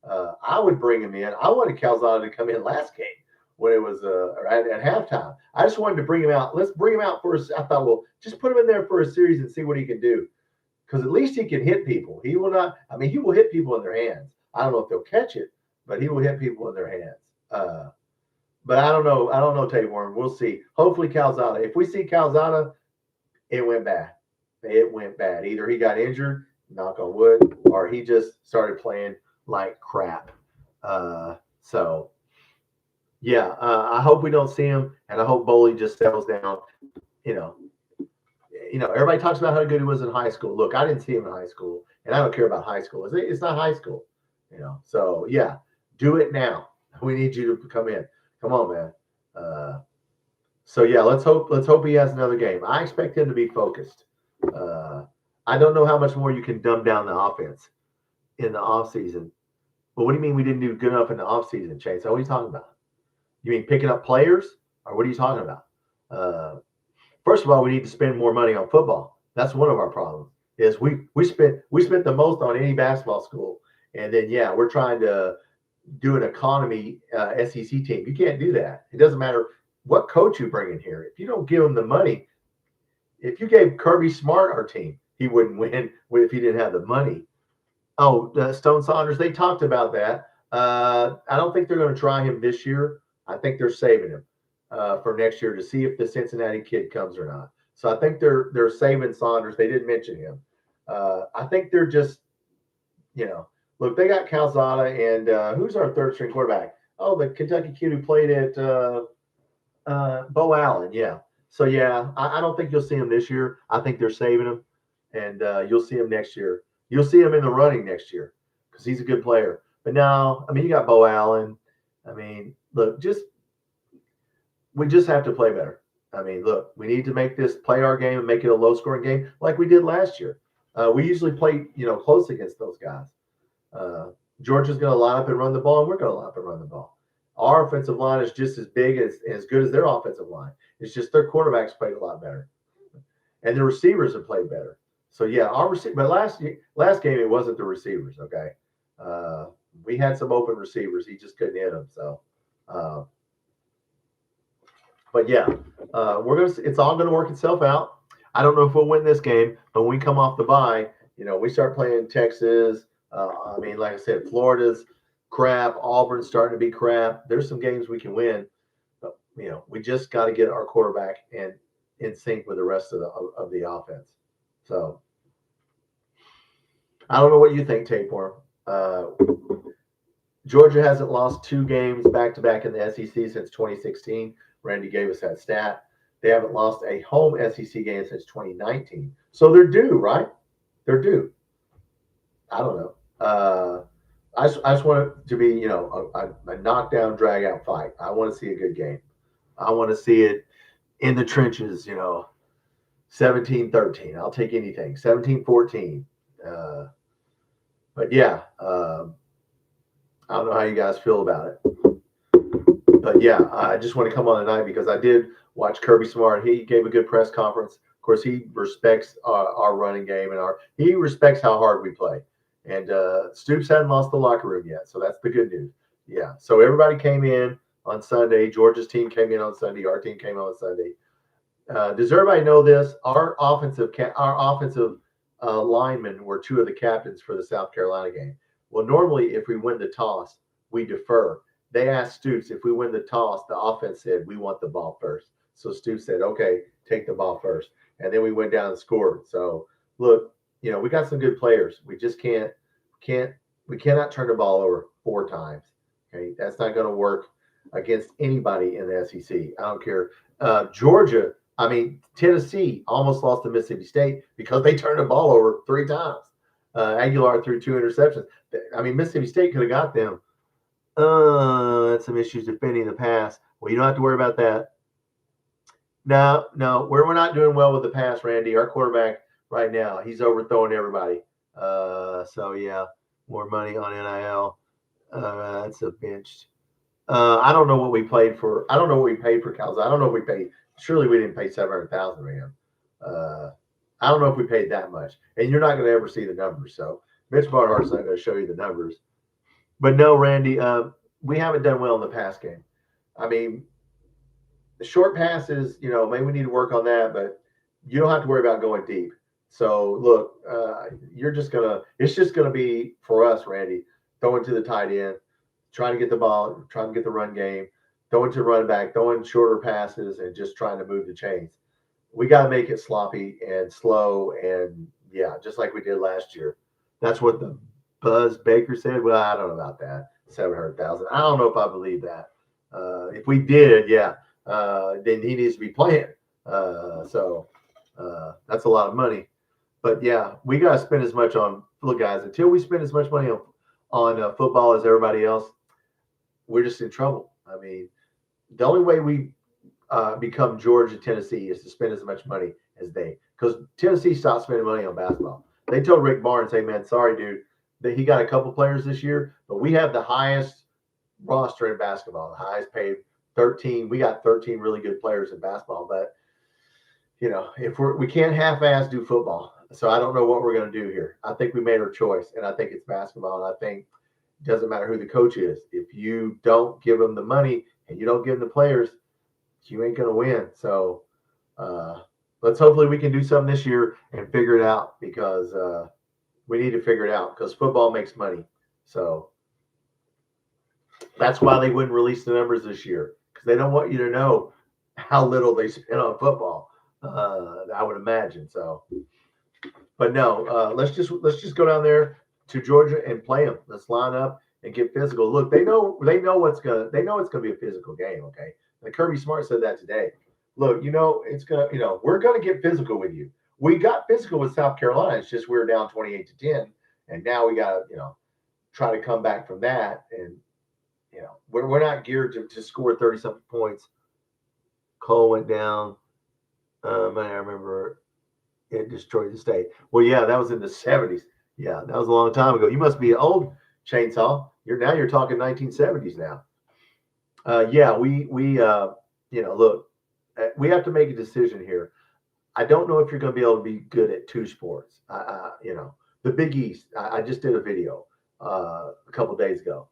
I would bring him in. I wanted Calzada to come in last game when it was at halftime. I just wanted to bring him out. Let's bring him out for I thought, well, just put him in there for a series and see what he can do. Because at least he can hit people. He will not. I mean, he will hit people in their hands. I don't know if they'll catch it, but he will hit people in their hands. But I don't know, Tapeworm. We'll see. Hopefully Calzada. If we see Calzada, it went bad. It went bad. Either he got injured, knock on wood, or he just started playing like crap. So, yeah, I hope we don't see him, and I hope Bowley just settles down. Everybody talks about how good he was in high school. Look, I didn't see him in high school, and I don't care about high school. It's not high school, So, yeah, do it now. We need you to come in. Come on, man. So yeah, let's hope he has another game. I expect him to be focused. I don't know how much more you can dumb down the offense in the offseason. But what do you mean we didn't do good enough in the offseason, Chase? What are you talking about? You mean picking up players, or what are you talking about? First of all, we need to spend more money on football. That's one of our problems. Is we spent the most on any basketball school, and then we're trying to do an economy SEC team. You can't do that. It doesn't matter what coach you bring in here. If you don't give him the money, if you gave Kirby Smart our team, he wouldn't win if he didn't have the money. Oh, Stone Saunders, they talked about that. I don't think they're going to try him this year. I think they're saving him for next year to see if the Cincinnati kid comes or not. So I think they're saving Saunders. They didn't mention him. I think they're just, look, they got Calzada and who's our third string quarterback? Oh, the Kentucky kid who played at Bo Allen. Yeah. So, I don't think you'll see him this year. I think they're saving him, and you'll see him next year. You'll see him in the running next year because he's a good player. But now, I mean, you got Bo Allen. I mean, look, we just have to play better. I mean, look, we need to play our game and make it a low-scoring game like we did last year. We usually play, close against those guys. Georgia's going to line up and run the ball, and we're going to line up and run the ball. Our offensive line is just as big as good as their offensive line. It's just their quarterbacks played a lot better, and the receivers have played better. So our receiver. But last game it wasn't the receivers. Okay, We had some open receivers. He just couldn't hit them. So, but yeah, it's all gonna work itself out. I don't know if we'll win this game, but when we come off the bye, we start playing Texas. I mean, like I said, Florida's crap. Auburn's starting to be crap. There's some games we can win, but we just got to get our quarterback in sync with the rest of the offense. So I don't know what you think, Tapeworm. Georgia hasn't lost 2 games back-to-back in the SEC since 2016. Randy gave us that stat. They haven't lost a home SEC game since 2019. So they're due, right? They're due. I don't know. I just want it to be, a knockdown, drag-out fight. I want to see a good game. I want to see it in the trenches, 17-13. I'll take anything. 17-14. But yeah, I don't know how you guys feel about it. But yeah, I just want to come on tonight because I did watch Kirby Smart. He gave a good press conference. Of course, he respects our running game and he respects how hard we play. And Stoops hadn't lost the locker room yet, so that's the good news. Yeah, so everybody came in on Sunday. Georgia's team came in on Sunday. Our team came in on Sunday. Does everybody know this? Our offensive linemen were 2 of the captains for the South Carolina game. Well, normally if we win the toss, we defer. They asked Stoops if we win the toss. The offense said we want the ball first. So Stoops said, "Okay, take the ball first." And then we went down and scored. So look, we got some good players. We just we cannot turn the ball over 4 times. Okay, that's not going to work against anybody in the SEC. I don't care. Georgia, Tennessee almost lost to Mississippi State because they turned the ball over 3 times. Aguilar threw 2 interceptions. Mississippi State could have got them. Had some issues defending the pass. Well, you don't have to worry about that. No, we're not doing well with the pass, Randy. Our quarterback right now, he's overthrowing everybody. So yeah, more money on NIL. That's a bench. I don't know what we paid for. I don't know what we paid for Calza. I don't know if we paid. Surely we didn't pay $700,000 for him. I don't know if we paid that much. And you're not going to ever see the numbers. So Mitch Barnhart's not going to show you the numbers. But no, Randy, we haven't done well in the pass game. The short passes, maybe we need to work on that, but you don't have to worry about going deep. So look, it's just gonna be for us, Randy, throwing to the tight end, trying to get the ball, trying to get the run game, throwing to running back, throwing shorter passes, and just trying to move the chains. We got to make it sloppy and slow, and yeah, just like we did last year. That's what the Buzz Baker said. Well, I don't know about that. 700,000. I don't know if I believe that. If we did, yeah, then he needs to be playing. So that's a lot of money. But yeah, we got to spend as much on, look, guys, until we spend as much money on football as everybody else, we're just in trouble. The only way we become Georgia, Tennessee is to spend as much money as they, because Tennessee stopped spending money on basketball. They told Rick Barnes, "Hey man, sorry dude, that he got a couple players this year, but we have the highest roster in basketball, the highest paid 13. We got 13 really good players in basketball, but if we can't half-ass do football. So I don't know what we're going to do here. I think we made our choice, and I think it's basketball. And I think it doesn't matter who the coach is. If you don't give them the money and you don't give them the players, you ain't going to win. So let's hopefully we can do something this year and figure it out, because we need to figure it out, because football makes money. So that's why they wouldn't release the numbers this year, because they don't want you to know how little they spend on football. I would imagine. So, but no, let's just go down there to Georgia and play them. Let's line up and get physical. Look, they know it's gonna be a physical game. Okay, and Kirby Smart said that today. Look, it's gonna, we're gonna get physical with you. We got physical with South Carolina. It's just we were down 28-10, and now we got to try to come back from that. And we're not geared to score 30-something points. Cole went down. I remember it destroyed the state. Well, yeah, that was in the 70s. Yeah, that was a long time ago. You must be an old chainsaw. You're talking 1970s now. Yeah, we look, we have to make a decision here. I don't know if you're going to be able to be good at 2 sports. The Big East. I just did a video. a couple days ago.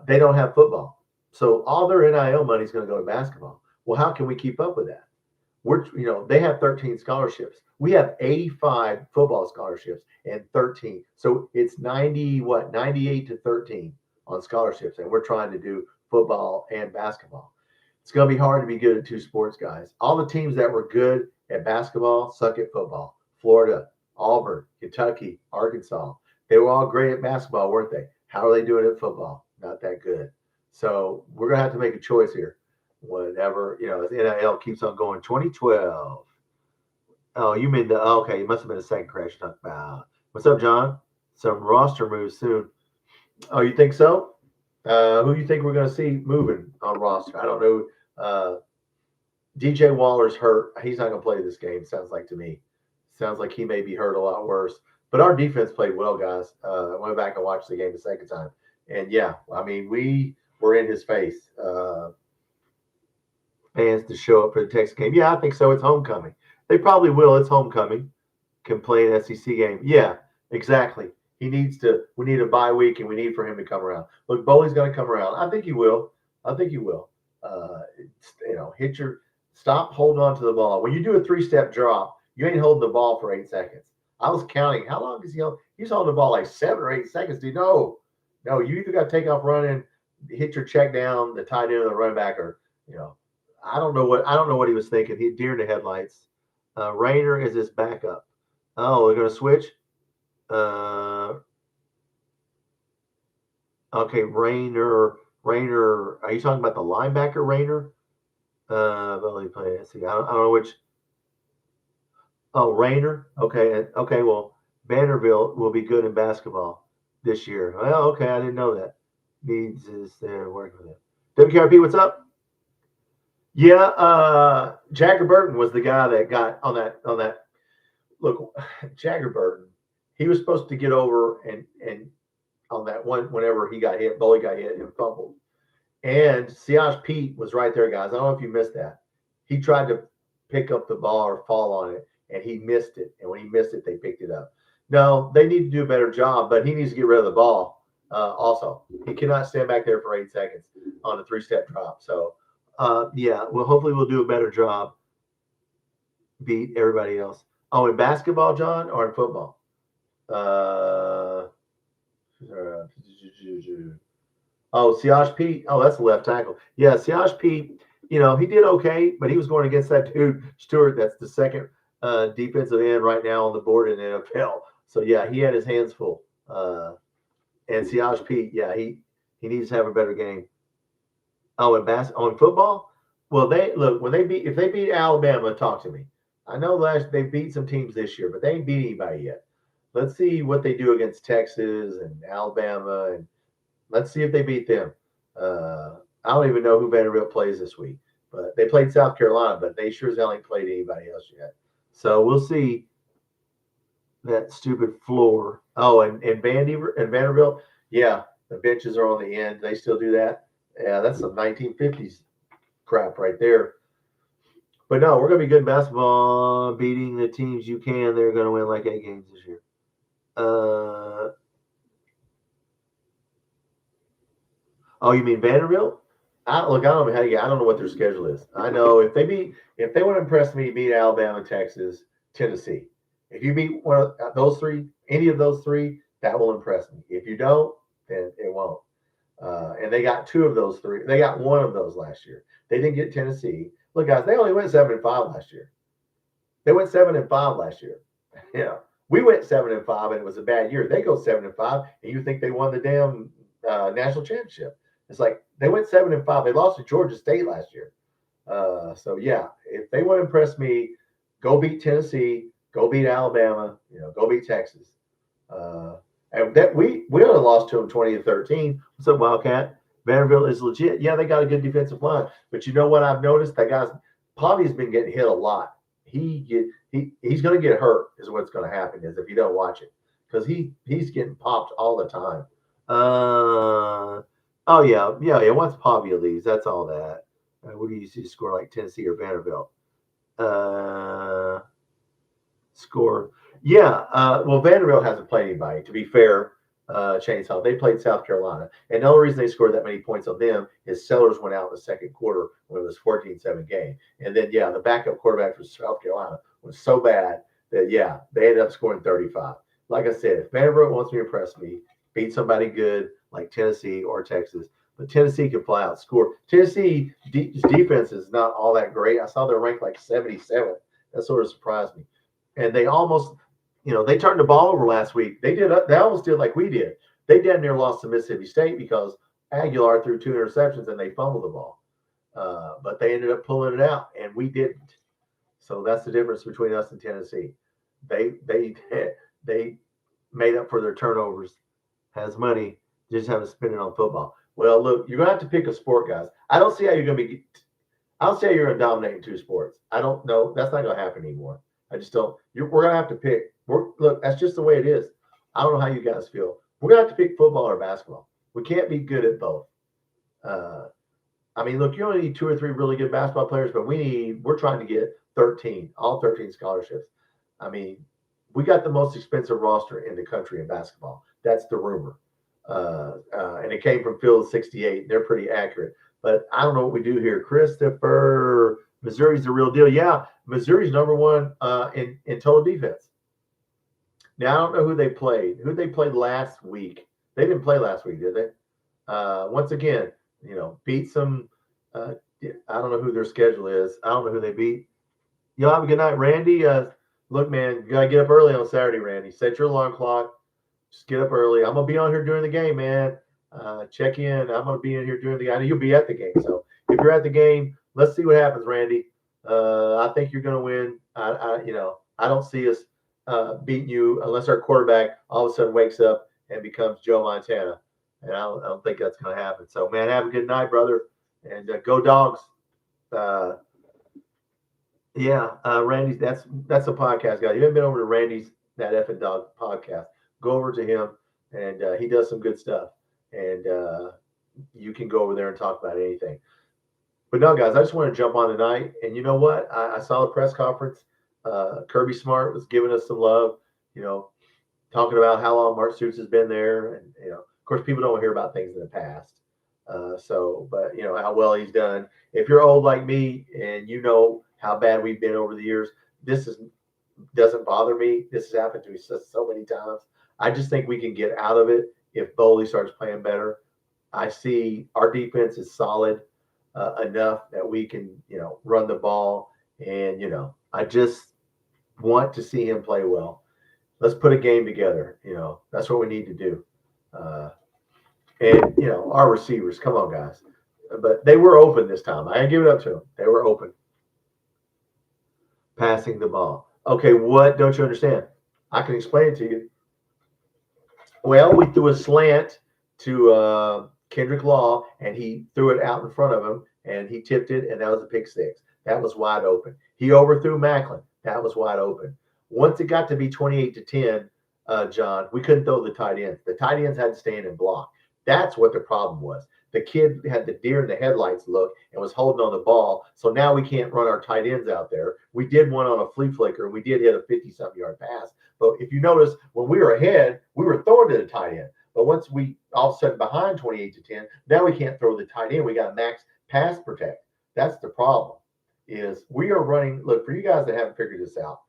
They don't have football, so all their NIL money is going to go to basketball. Well, how can we keep up with that? They have 13 scholarships. We have 85 football scholarships and 13. So it's 98 to 13 on scholarships, and we're trying to do football and basketball. It's going to be hard to be good at two sports, guys. All the teams that were good at basketball suck at football. Florida, Auburn, Kentucky, Arkansas. They were all great at basketball, weren't they? How are they doing at football? Not that good. So we're going to have to make a choice here. Whenever, as NIL keeps on going. 2012. Oh, you mean okay, it must have been a second crash you talked about. What's up, John? Some roster moves soon. Oh, you think so? Who do you think we're going to see moving on roster? I don't know. DJ Waller's hurt. He's not going to play this game, sounds like to me. Sounds like he may be hurt a lot worse. But our defense played well, guys. I went back and watched the game the second time. And, yeah, I mean, we were in his face. Fans to show up for the Texas game. Yeah, I think so. It's homecoming. They probably will. It's homecoming. Can play an SEC game. Yeah, exactly. We need a bye week, and we need for him to come around. Look, Boley's going to come around. I think he will. Stop holding on to the ball. When you do a 3-step drop, you ain't holding the ball for 8 seconds. I was counting. How long is he holding? He's holding the ball like 7 or 8 seconds. Do you know? No, you either got to take off running, hit your check down, the tight end or the running back, or, I don't know what he was thinking. He deer in the headlights. Rayner is his backup. Oh, we're going to switch? Okay, Rayner. Are you talking about the linebacker, Rayner? Let's see. I don't know which. Oh, Rayner. Okay. Well, Vanderbilt will be good in basketball this year. Well, okay. I didn't know that. Needs is there working with it. WKRP, what's up? Yeah, Jagger Burton was the guy that got on that. Look, Jagger Burton, he was supposed to get over and on that one whenever he got hit, Boley got hit and fumbled. And Siaj Pete was right there, guys. I don't know if you missed that. He tried to pick up the ball or fall on it, and he missed it. And when he missed it, they picked it up. No, they need to do a better job, but he needs to get rid of the ball also. He cannot stand back there for 8 seconds on a 3-step drop. So, hopefully we'll do a better job, beat everybody else. Oh, in basketball, John, or in football? Siaj Pete. Oh, that's the left tackle. Yeah, Siaj Pete, he did okay, but he was going against that dude, Stewart. That's the second defensive end right now on the board in the NFL. So, yeah, he had his hands full. And Siaj Pete, yeah, he needs to have a better game. Oh, on football? Well, if they beat Alabama, talk to me. I know they beat some teams this year, but they ain't beat anybody yet. Let's see what they do against Texas and Alabama, and let's see if they beat them. I don't even know who Vanderbilt plays this week, but they played South Carolina, but they sure as hell ain't played anybody else yet. So we'll see that stupid floor. Oh, and Vanderbilt, yeah, the benches are on the end. They still do that. Yeah, that's some 1950s crap right there. But no, we're going to be good in basketball, beating the teams you can. They're going to win like 8 games this year. Oh, you mean Vanderbilt? I don't know how I don't know what their schedule is. I know if they want to impress me, beat Alabama, Texas, Tennessee. If you beat one of those three, any of those three, that will impress me. If you don't, then it won't. And they got 2 of those 3. They got 1 of those last year. They didn't get Tennessee. Look, guys, they only went 7-5 last year. They went 7-5 last year. Yeah, we went 7-5, and it was a bad year. They go 7-5, and you think they won the damn national championship? It's like they went 7-5. They lost to Georgia State last year. So yeah, if they want to impress me, go beat Tennessee, go beat Alabama, go beat Texas. And that we would have lost to them 20-13. What's up, Wildcat? Vanderbilt is legit. Yeah, they got a good defensive line. But you know what I've noticed? That guy's Pavi's been getting hit a lot. He's going to get hurt is what's going to happen is if you don't watch it. Because he's getting popped all the time. Once Pavia leaves, that's all that. What do you see score like Tennessee or Vanderbilt? Score. Yeah. Well, Vanderbilt hasn't played anybody, to be fair. Chainsaw. They played South Carolina. And the only reason they scored that many points on them is Sellers went out in the second quarter when it was 14-7 game. And then, yeah, the backup quarterback for South Carolina was so bad that, yeah, they ended up scoring 35. Like I said, if Vanderbilt wants to impress me, beat somebody good like Tennessee or Texas, but Tennessee can fly out score. Tennessee defense is not all that great. I saw they're ranked like 77th. That sort of surprised me. And they almost, they turned the ball over last week. They almost did like we did. They damn near lost to Mississippi State because Aguilar threw 2 interceptions and they fumbled the ball. But they ended up pulling it out, and we didn't. So that's the difference between us and Tennessee. They made up for their turnovers, has money, just haven't spent it on football. Well, look, you're gonna have to pick a sport, guys. I don't see how you're gonna be. I don't see how you're gonna dominate in 2 sports. I don't know. That's not gonna happen anymore. I just don't. We're gonna have to pick. Look, that's just the way it is. I don't know how you guys feel. We're gonna have to pick football or basketball. We can't be good at both. I mean, look, you only need 2 or 3 really good basketball players, but we're trying to get 13, all 13 scholarships. I mean, we got the most expensive roster in the country in basketball. That's the rumor. And it came from Field 68. They're pretty accurate. But I don't know what we do here. Christopher, Missouri's the real deal. Yeah, Missouri's number 1 in total defense. Now, I don't know who they played. Who they played last week. They didn't play last week, did they? Once again, beat some I don't know who their schedule is. I don't know who they beat. Y'all have a good night. Randy, look, man, you got to get up early on Saturday, Randy. Set your alarm clock. Just get up early. I'm going to be on here during the game, man. Check in. I'm going to be in here during the game. I know you'll be at the game. So if you're at the game, let's see what happens, Randy. I think you're going to win. I don't see us beating you unless our quarterback all of a sudden wakes up and becomes Joe Montana. And I don't think that's going to happen. So, man, have a good night, brother. And go Dogs. Randy's, that's a podcast, guy. You haven't been over to Randy's That Effing Dog podcast. Go over to him, and he does some good stuff. And you can go over there and talk about anything. But no, guys, I just want to jump on tonight. And you know what? I saw the press conference. Kirby Smart was giving us some love, talking about how long Mark Stoops has been there. And, of course, people don't hear about things in the past. But how well he's done. If you're old like me and you know how bad we've been over the years, doesn't bother me. This has happened to me so many times. I just think we can get out of it if Boley starts playing better. I see our defense is solid enough that we can, run the ball. And, I just want to see him play well. Let's put a game together. That's what we need to do. And, our receivers, come on, guys. But they were open this time. I give it up to them. They were open. Passing the ball. Okay, what don't you understand? I can explain it to you. Well, we threw a slant to Kendrick Law, and he threw it out in front of him, and he tipped it, and that was a pick 6. That was wide open. He overthrew Macklin. That was wide open. Once it got to be 28-10, John, we couldn't throw the tight ends. The tight ends had to stand and block. That's what the problem was. The kid had the deer in the headlights look and was holding on the ball. So now we can't run our tight ends out there. We did one on a flea flicker. We did hit a 50-something yard pass. But if you notice, when we were ahead, we were throwing to the tight end. But once we all of a sudden behind 28-10, now we can't throw the tight end. We got max pass protect. That's the problem. Is we are running. Look, for you guys that haven't figured this out,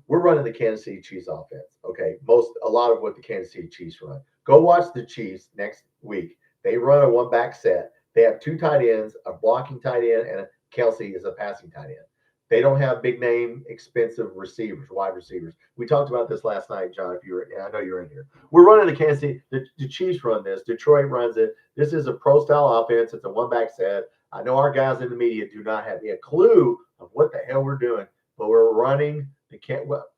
we're running the Kansas City Chiefs offense. Okay, a lot of what the Kansas City Chiefs run. Go watch the Chiefs next week. They run a one-back set. They have 2 tight ends, a blocking tight end, and Kelsey is a passing tight end. They don't have big-name, expensive receivers, wide receivers. We talked about this last night, John. I know you're in here. We're running the Kansas City. The Chiefs run this. Detroit runs it. This is a pro-style offense. It's a one-back set. I know our guys in the media do not have a clue of what the hell we're doing, but we're running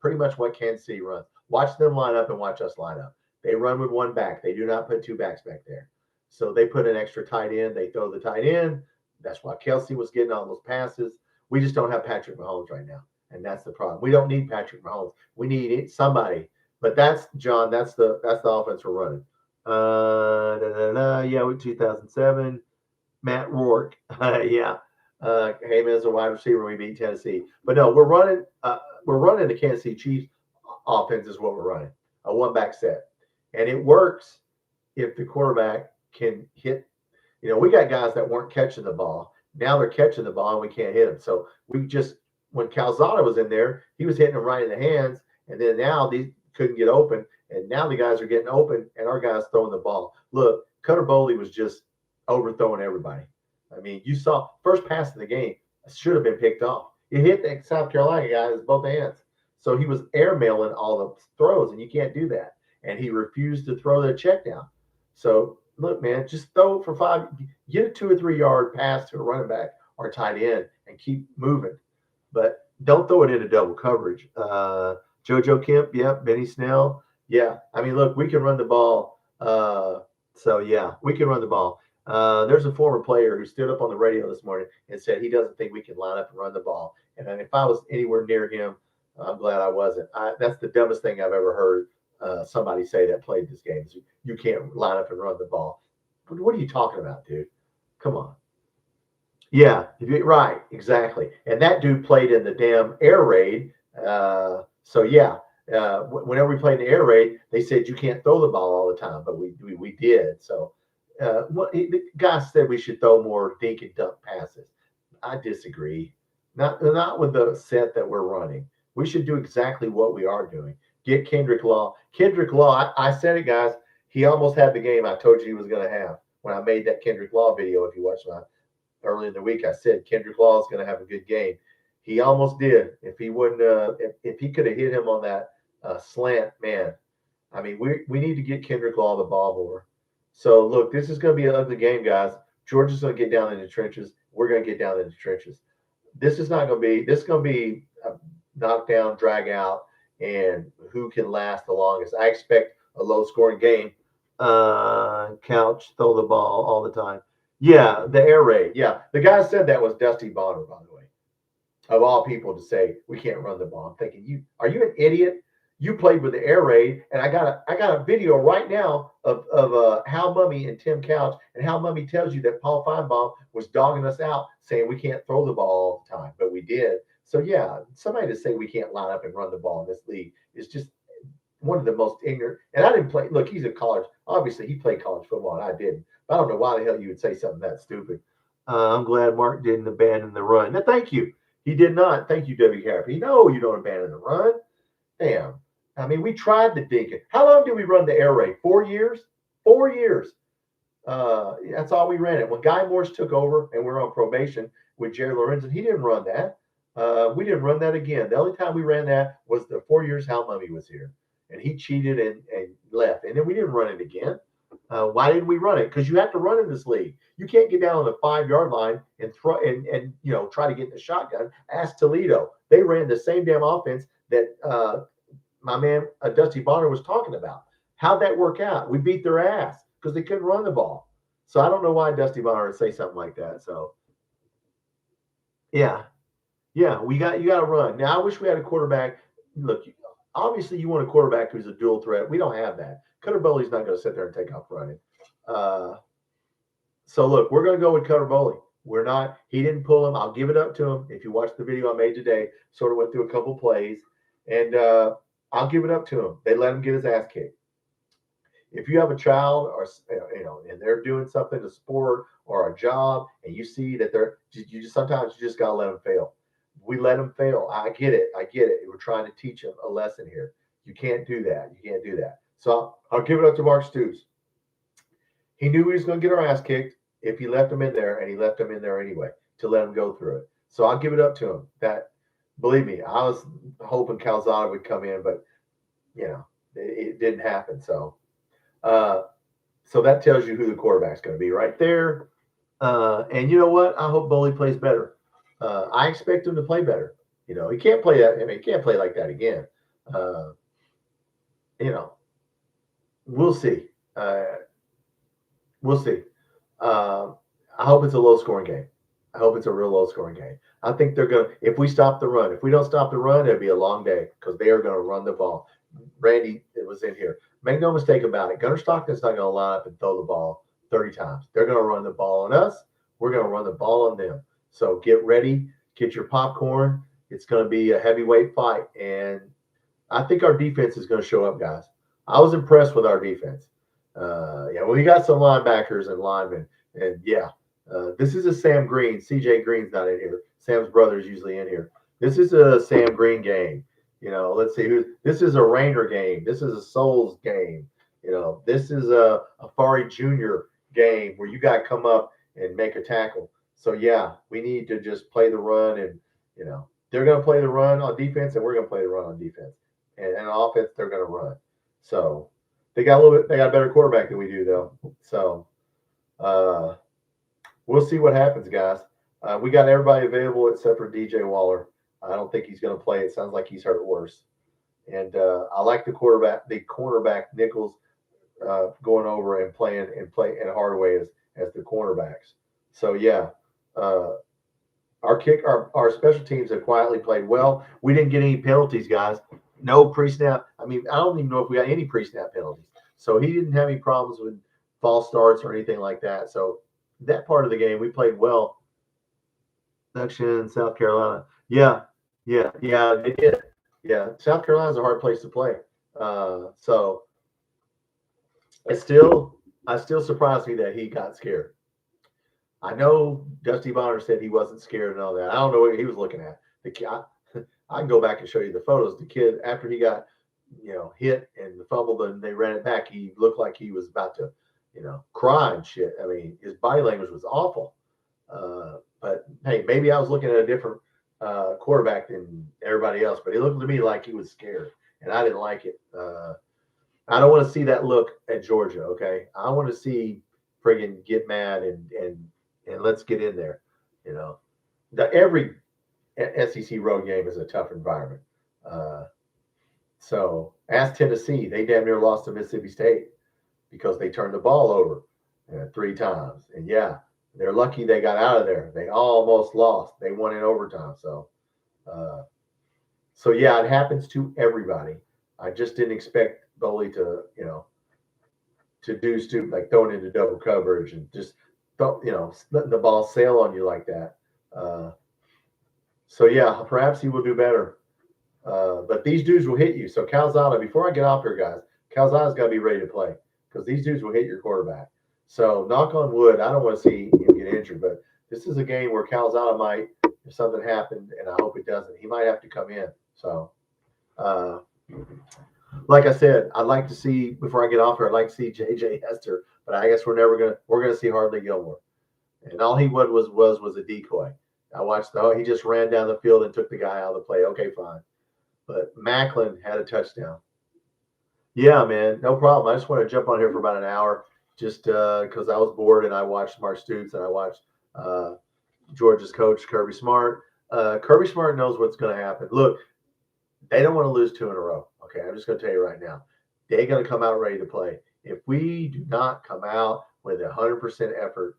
pretty much what Kansas City runs. Watch them line up and watch us line up. They run with 1 back. They do not put 2 backs back there. So they put an extra tight end. They throw the tight end. That's why Kelsey was getting all those passes. We just don't have Patrick Mahomes right now, and that's the problem. We don't need Patrick Mahomes. We need somebody. But that's John. That's the offense we're running. With 2007, Matt Rourke. Yeah, Heyman is a wide receiver. We beat Tennessee, but no, we're running the Kansas City Chiefs offense is what we're running, a one-back set. And it works if the quarterback can hit. We got guys that weren't catching the ball. Now they're catching the ball and we can't hit them. So when Calzada was in there, he was hitting them right in the hands. And then now these couldn't get open. And now the guys are getting open and our guys throwing the ball. Look, Cutter Boley was just overthrowing everybody. I mean, you saw first pass of the game should have been picked off. It hit the South Carolina guy with both hands. So he was airmailing all the throws, and you can't do that. And he refused to throw that check down. So look, man, just throw it for 5. Get a 2 or 3 yard pass to a running back or tight end and keep moving. But don't throw it into double coverage. JoJo Kemp, yep. Benny Snell, yeah. I mean, look, we can run the ball. So yeah, we can run the ball. There's a former player who stood up on the radio this morning and said he doesn't think we can line up and run the ball. And if I was anywhere near him, I'm glad I wasn't. That's the dumbest thing I've ever heard somebody say that played this game. Is you can't line up and run the ball. What are you talking about, dude? Come on. Yeah, right, exactly. And that dude played in the damn air raid. So yeah, whenever we played in the air raid, they said you can't throw the ball all the time, but we did. So the guy said we should throw more dink and dunk passes. I disagree. Not with the set that we're running. We should do exactly what we are doing. Get Kendrick Law. Kendrick Law, I said it, guys. He almost had the game I told you he was going to have when I made that Kendrick Law video. If you watched my early in the week, I said Kendrick Law is going to have a good game. He almost did. If he wouldn't, if he could have hit him on that slant, man. I mean, we need to get Kendrick Law the ball more. So look, this is going to be an ugly game, guys. Georgia's going to get down in the trenches. We're going to get down in the trenches. This is not going to be. This is going to be a knockdown, drag out, and who can last the longest. I expect a low-scoring game. Couch, throw the ball all the time. Yeah, the air raid. Yeah, the guy said that was Dusty Bonner, by the way. Of all people to say we can't run the ball. I'm thinking, are you an idiot? You played with the air raid, and I got a video right now of Hal Mummy and Tim Couch, and Hal Mummy tells you that Paul Finebaum was dogging us out, saying we can't throw the ball all the time, but we did. So yeah, somebody to say we can't line up and run the ball in this league is just one of the most ignorant. And I didn't play. Look, he's in college. Obviously, he played college football, and I didn't. I don't know why the hell you would say something that stupid. I'm glad Mark didn't abandon the run. Now, thank you. He did not. Thank you, W. Harrison. No, you don't abandon the run. Damn. I mean, we tried to dig it. How long did we run the air raid? 4 years? 4 years. That's all we ran it. When Guy Morse took over and we're on probation with Jerry Lorenzen, he didn't run that. We didn't run that again. The only time we ran that was the 4 years Hal Mummy was here. And he cheated and left. And then we didn't run it again. Why didn't we run it? Because you have to run in this league. You can't get down on the 5 yard line and throw and try to get the shotgun. Ask Toledo. They ran the same damn offense that my man Dusty Bonner was talking about. How'd that work out? We beat their ass because they couldn't run the ball. So I don't know why Dusty Bonner would say something like that. So yeah, you got to run. Now I wish we had a quarterback. Look, obviously you want a quarterback who's a dual threat. We don't have that. Cutter Boley's not going to sit there and take off running. So look, we're going to go with Cutter Boley. We're not. He didn't pull him. I'll give it up to him. If you watch the video I made today, sort of went through a couple plays, and I'll give it up to him. They let him get his ass kicked. If you have a child or and they're doing something, a sport or a job, and you see that sometimes you just got to let them fail. We let them fail. I get it. We're trying to teach them a lesson here. You can't do that. So I'll give it up to Mark Stoops. He knew he was going to get our ass kicked if he left him in there, and he left him in there anyway to let him go through it. So I'll give it up to him. That, believe me, I was hoping Calzada would come in, but it didn't happen. So that tells you who the quarterback's going to be right there. And you know what? I hope Boley plays better. I expect him to play better. He can't play that. I mean, he can't play like that again. We'll see. We'll see. I hope it's a low-scoring game. I hope it's a real low-scoring game. I think they're going to – if we stop the run. If we don't stop the run, it'll be a long day because they are going to run the ball. Randy was in here. Make no mistake about it. Gunnar Stockton's not going to line up and throw the ball 30 times. They're going to run the ball on us. We're going to run the ball on them. So get ready. Get your popcorn. It's going to be a heavyweight fight. And I think our defense is going to show up, guys. I was impressed with our defense. Yeah, we got some linebackers and linemen, and yeah, this is a Sam Green. CJ Green's not in here. Sam's brother's usually in here. This is a Sam Green game. Let's see who. This is a Rainer game. This is a Souls game. This is a Fari Jr. game where you got to come up and make a tackle. So yeah, we need to just play the run, and they're going to play the run on defense, and we're going to play the run on defense, and on offense they're going to run. So they got a better quarterback than we do though. So we'll see what happens, guys. We got everybody available except for DJ Waller. I don't think he's going to play. It sounds like he's hurt worse. And I like the cornerback Nichols going over and playing Hardaway as the cornerbacks. So yeah, our special teams have quietly played well. We didn't get any penalties, guys. No pre-snap. I mean, I don't even know if we got any pre-snap penalties. So he didn't have any problems with false starts or anything like that. So that part of the game we played well. Section South Carolina. Yeah, they did. Yeah, South Carolina's a hard place to play. So it still surprised me that he got scared. I know Dusty Bonner said he wasn't scared and all that. I don't know what he was looking at. The kid, I can go back and show you the photos. The kid, after he got hit and fumbled and they ran it back, he looked like he was about to cry and shit. I mean, his body language was awful. But hey, maybe I was looking at a different quarterback than everybody else, but it looked to me like he was scared, and I didn't like it. I don't want to see that look at Georgia. Okay, I want to see friggin' get mad and let's get in there. Every SEC road game is a tough environment. So ask Tennessee, they damn near lost to Mississippi State because they turned the ball over 3 times, and yeah. They're lucky they got out of there. They almost lost. They won in overtime. So yeah, it happens to everybody. I just didn't expect Boley to do Stoops, like throwing into double coverage and just letting the ball sail on you like that. So yeah, perhaps he will do better. But these dudes will hit you. So Calzada, before I get off here, guys, Calzada's got to be ready to play because these dudes will hit your quarterback. So knock on wood, I don't want to see him get injured, but this is a game where Calzada might, if something happened, and I hope it doesn't, he might have to come in. So, like I said, I'd like to see, before I get off here, I'd like to see J.J. Hester, but I guess we're going to see Hardly Gilmore. And all he was a decoy. I watched he just ran down the field and took the guy out of the play. Okay, fine. But Macklin had a touchdown. Yeah, man, no problem. I just want to jump on here for about an hour. Just because I was bored and I watched Mark Stoops and I watched Georgia's coach, Kirby Smart. Kirby Smart knows what's going to happen. Look, they don't want to lose 2 in a row. Okay, I'm just going to tell you right now. They're going to come out ready to play. If we do not come out with 100% effort,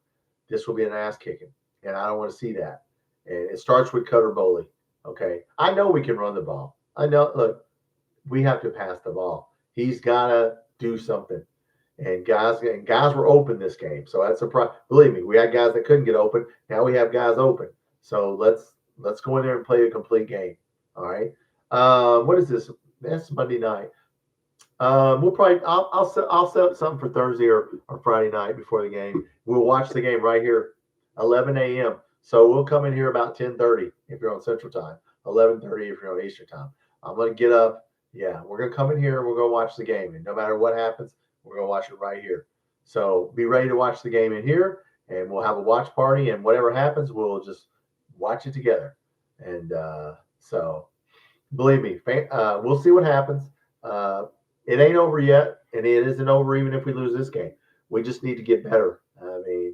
this will be an ass kicking. And I don't want to see that. And it starts with Cutter Boley. Okay, I know we can run the ball. I know, look, we have to pass the ball. He's got to do something. And guys were open this game, so that's a problem. Believe me, we had guys that couldn't get open. Now we have guys open. So let's go in there and play a complete game. All right. What is this? That's Monday night. We'll probably I'll set up something for Thursday or Friday night before the game. We'll watch the game right here, 11 a.m. So we'll come in here about 10:30 if you're on Central Time, 11:30 if you're on Eastern Time. I'm gonna get up. Yeah, we're gonna come in here and we're gonna watch the game, and no matter what happens, we're going to watch it right here. So be ready to watch the game in here, and we'll have a watch party, and whatever happens, we'll just watch it together. And so believe me, we'll see what happens. It ain't over yet, and it isn't over even if we lose this game. We just need to get better. I mean,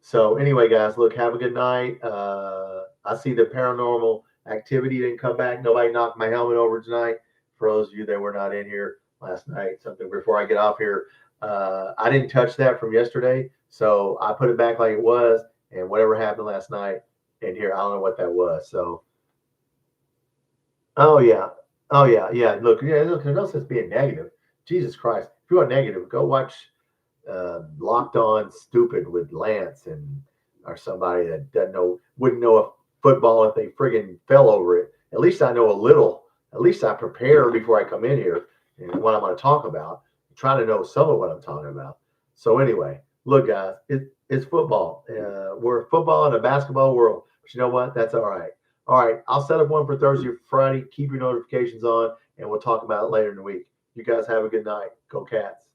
so anyway, guys, look, have a good night. I see the paranormal activity didn't come back. Nobody knocked my helmet over tonight. For those of you that were not in here last night, something before I get off here. I didn't touch that from yesterday, so I put it back like it was, and whatever happened last night in here, I don't know what that was. So, oh yeah. Look, there's no sense being negative. Jesus Christ, if you are negative, go watch Locked On Stupid with Lance or somebody that wouldn't know a football if they friggin' fell over it. At least I know a little. At least I prepare before I come in here. and what I'm going to talk about. Try to know some of what I'm talking about. So anyway, look, guys, it's football. We're a football and a basketball world. But you know what? That's all right. All right, I'll set up one for Thursday or Friday. Keep your notifications on, and we'll talk about it later in the week. You guys have a good night. Go Cats.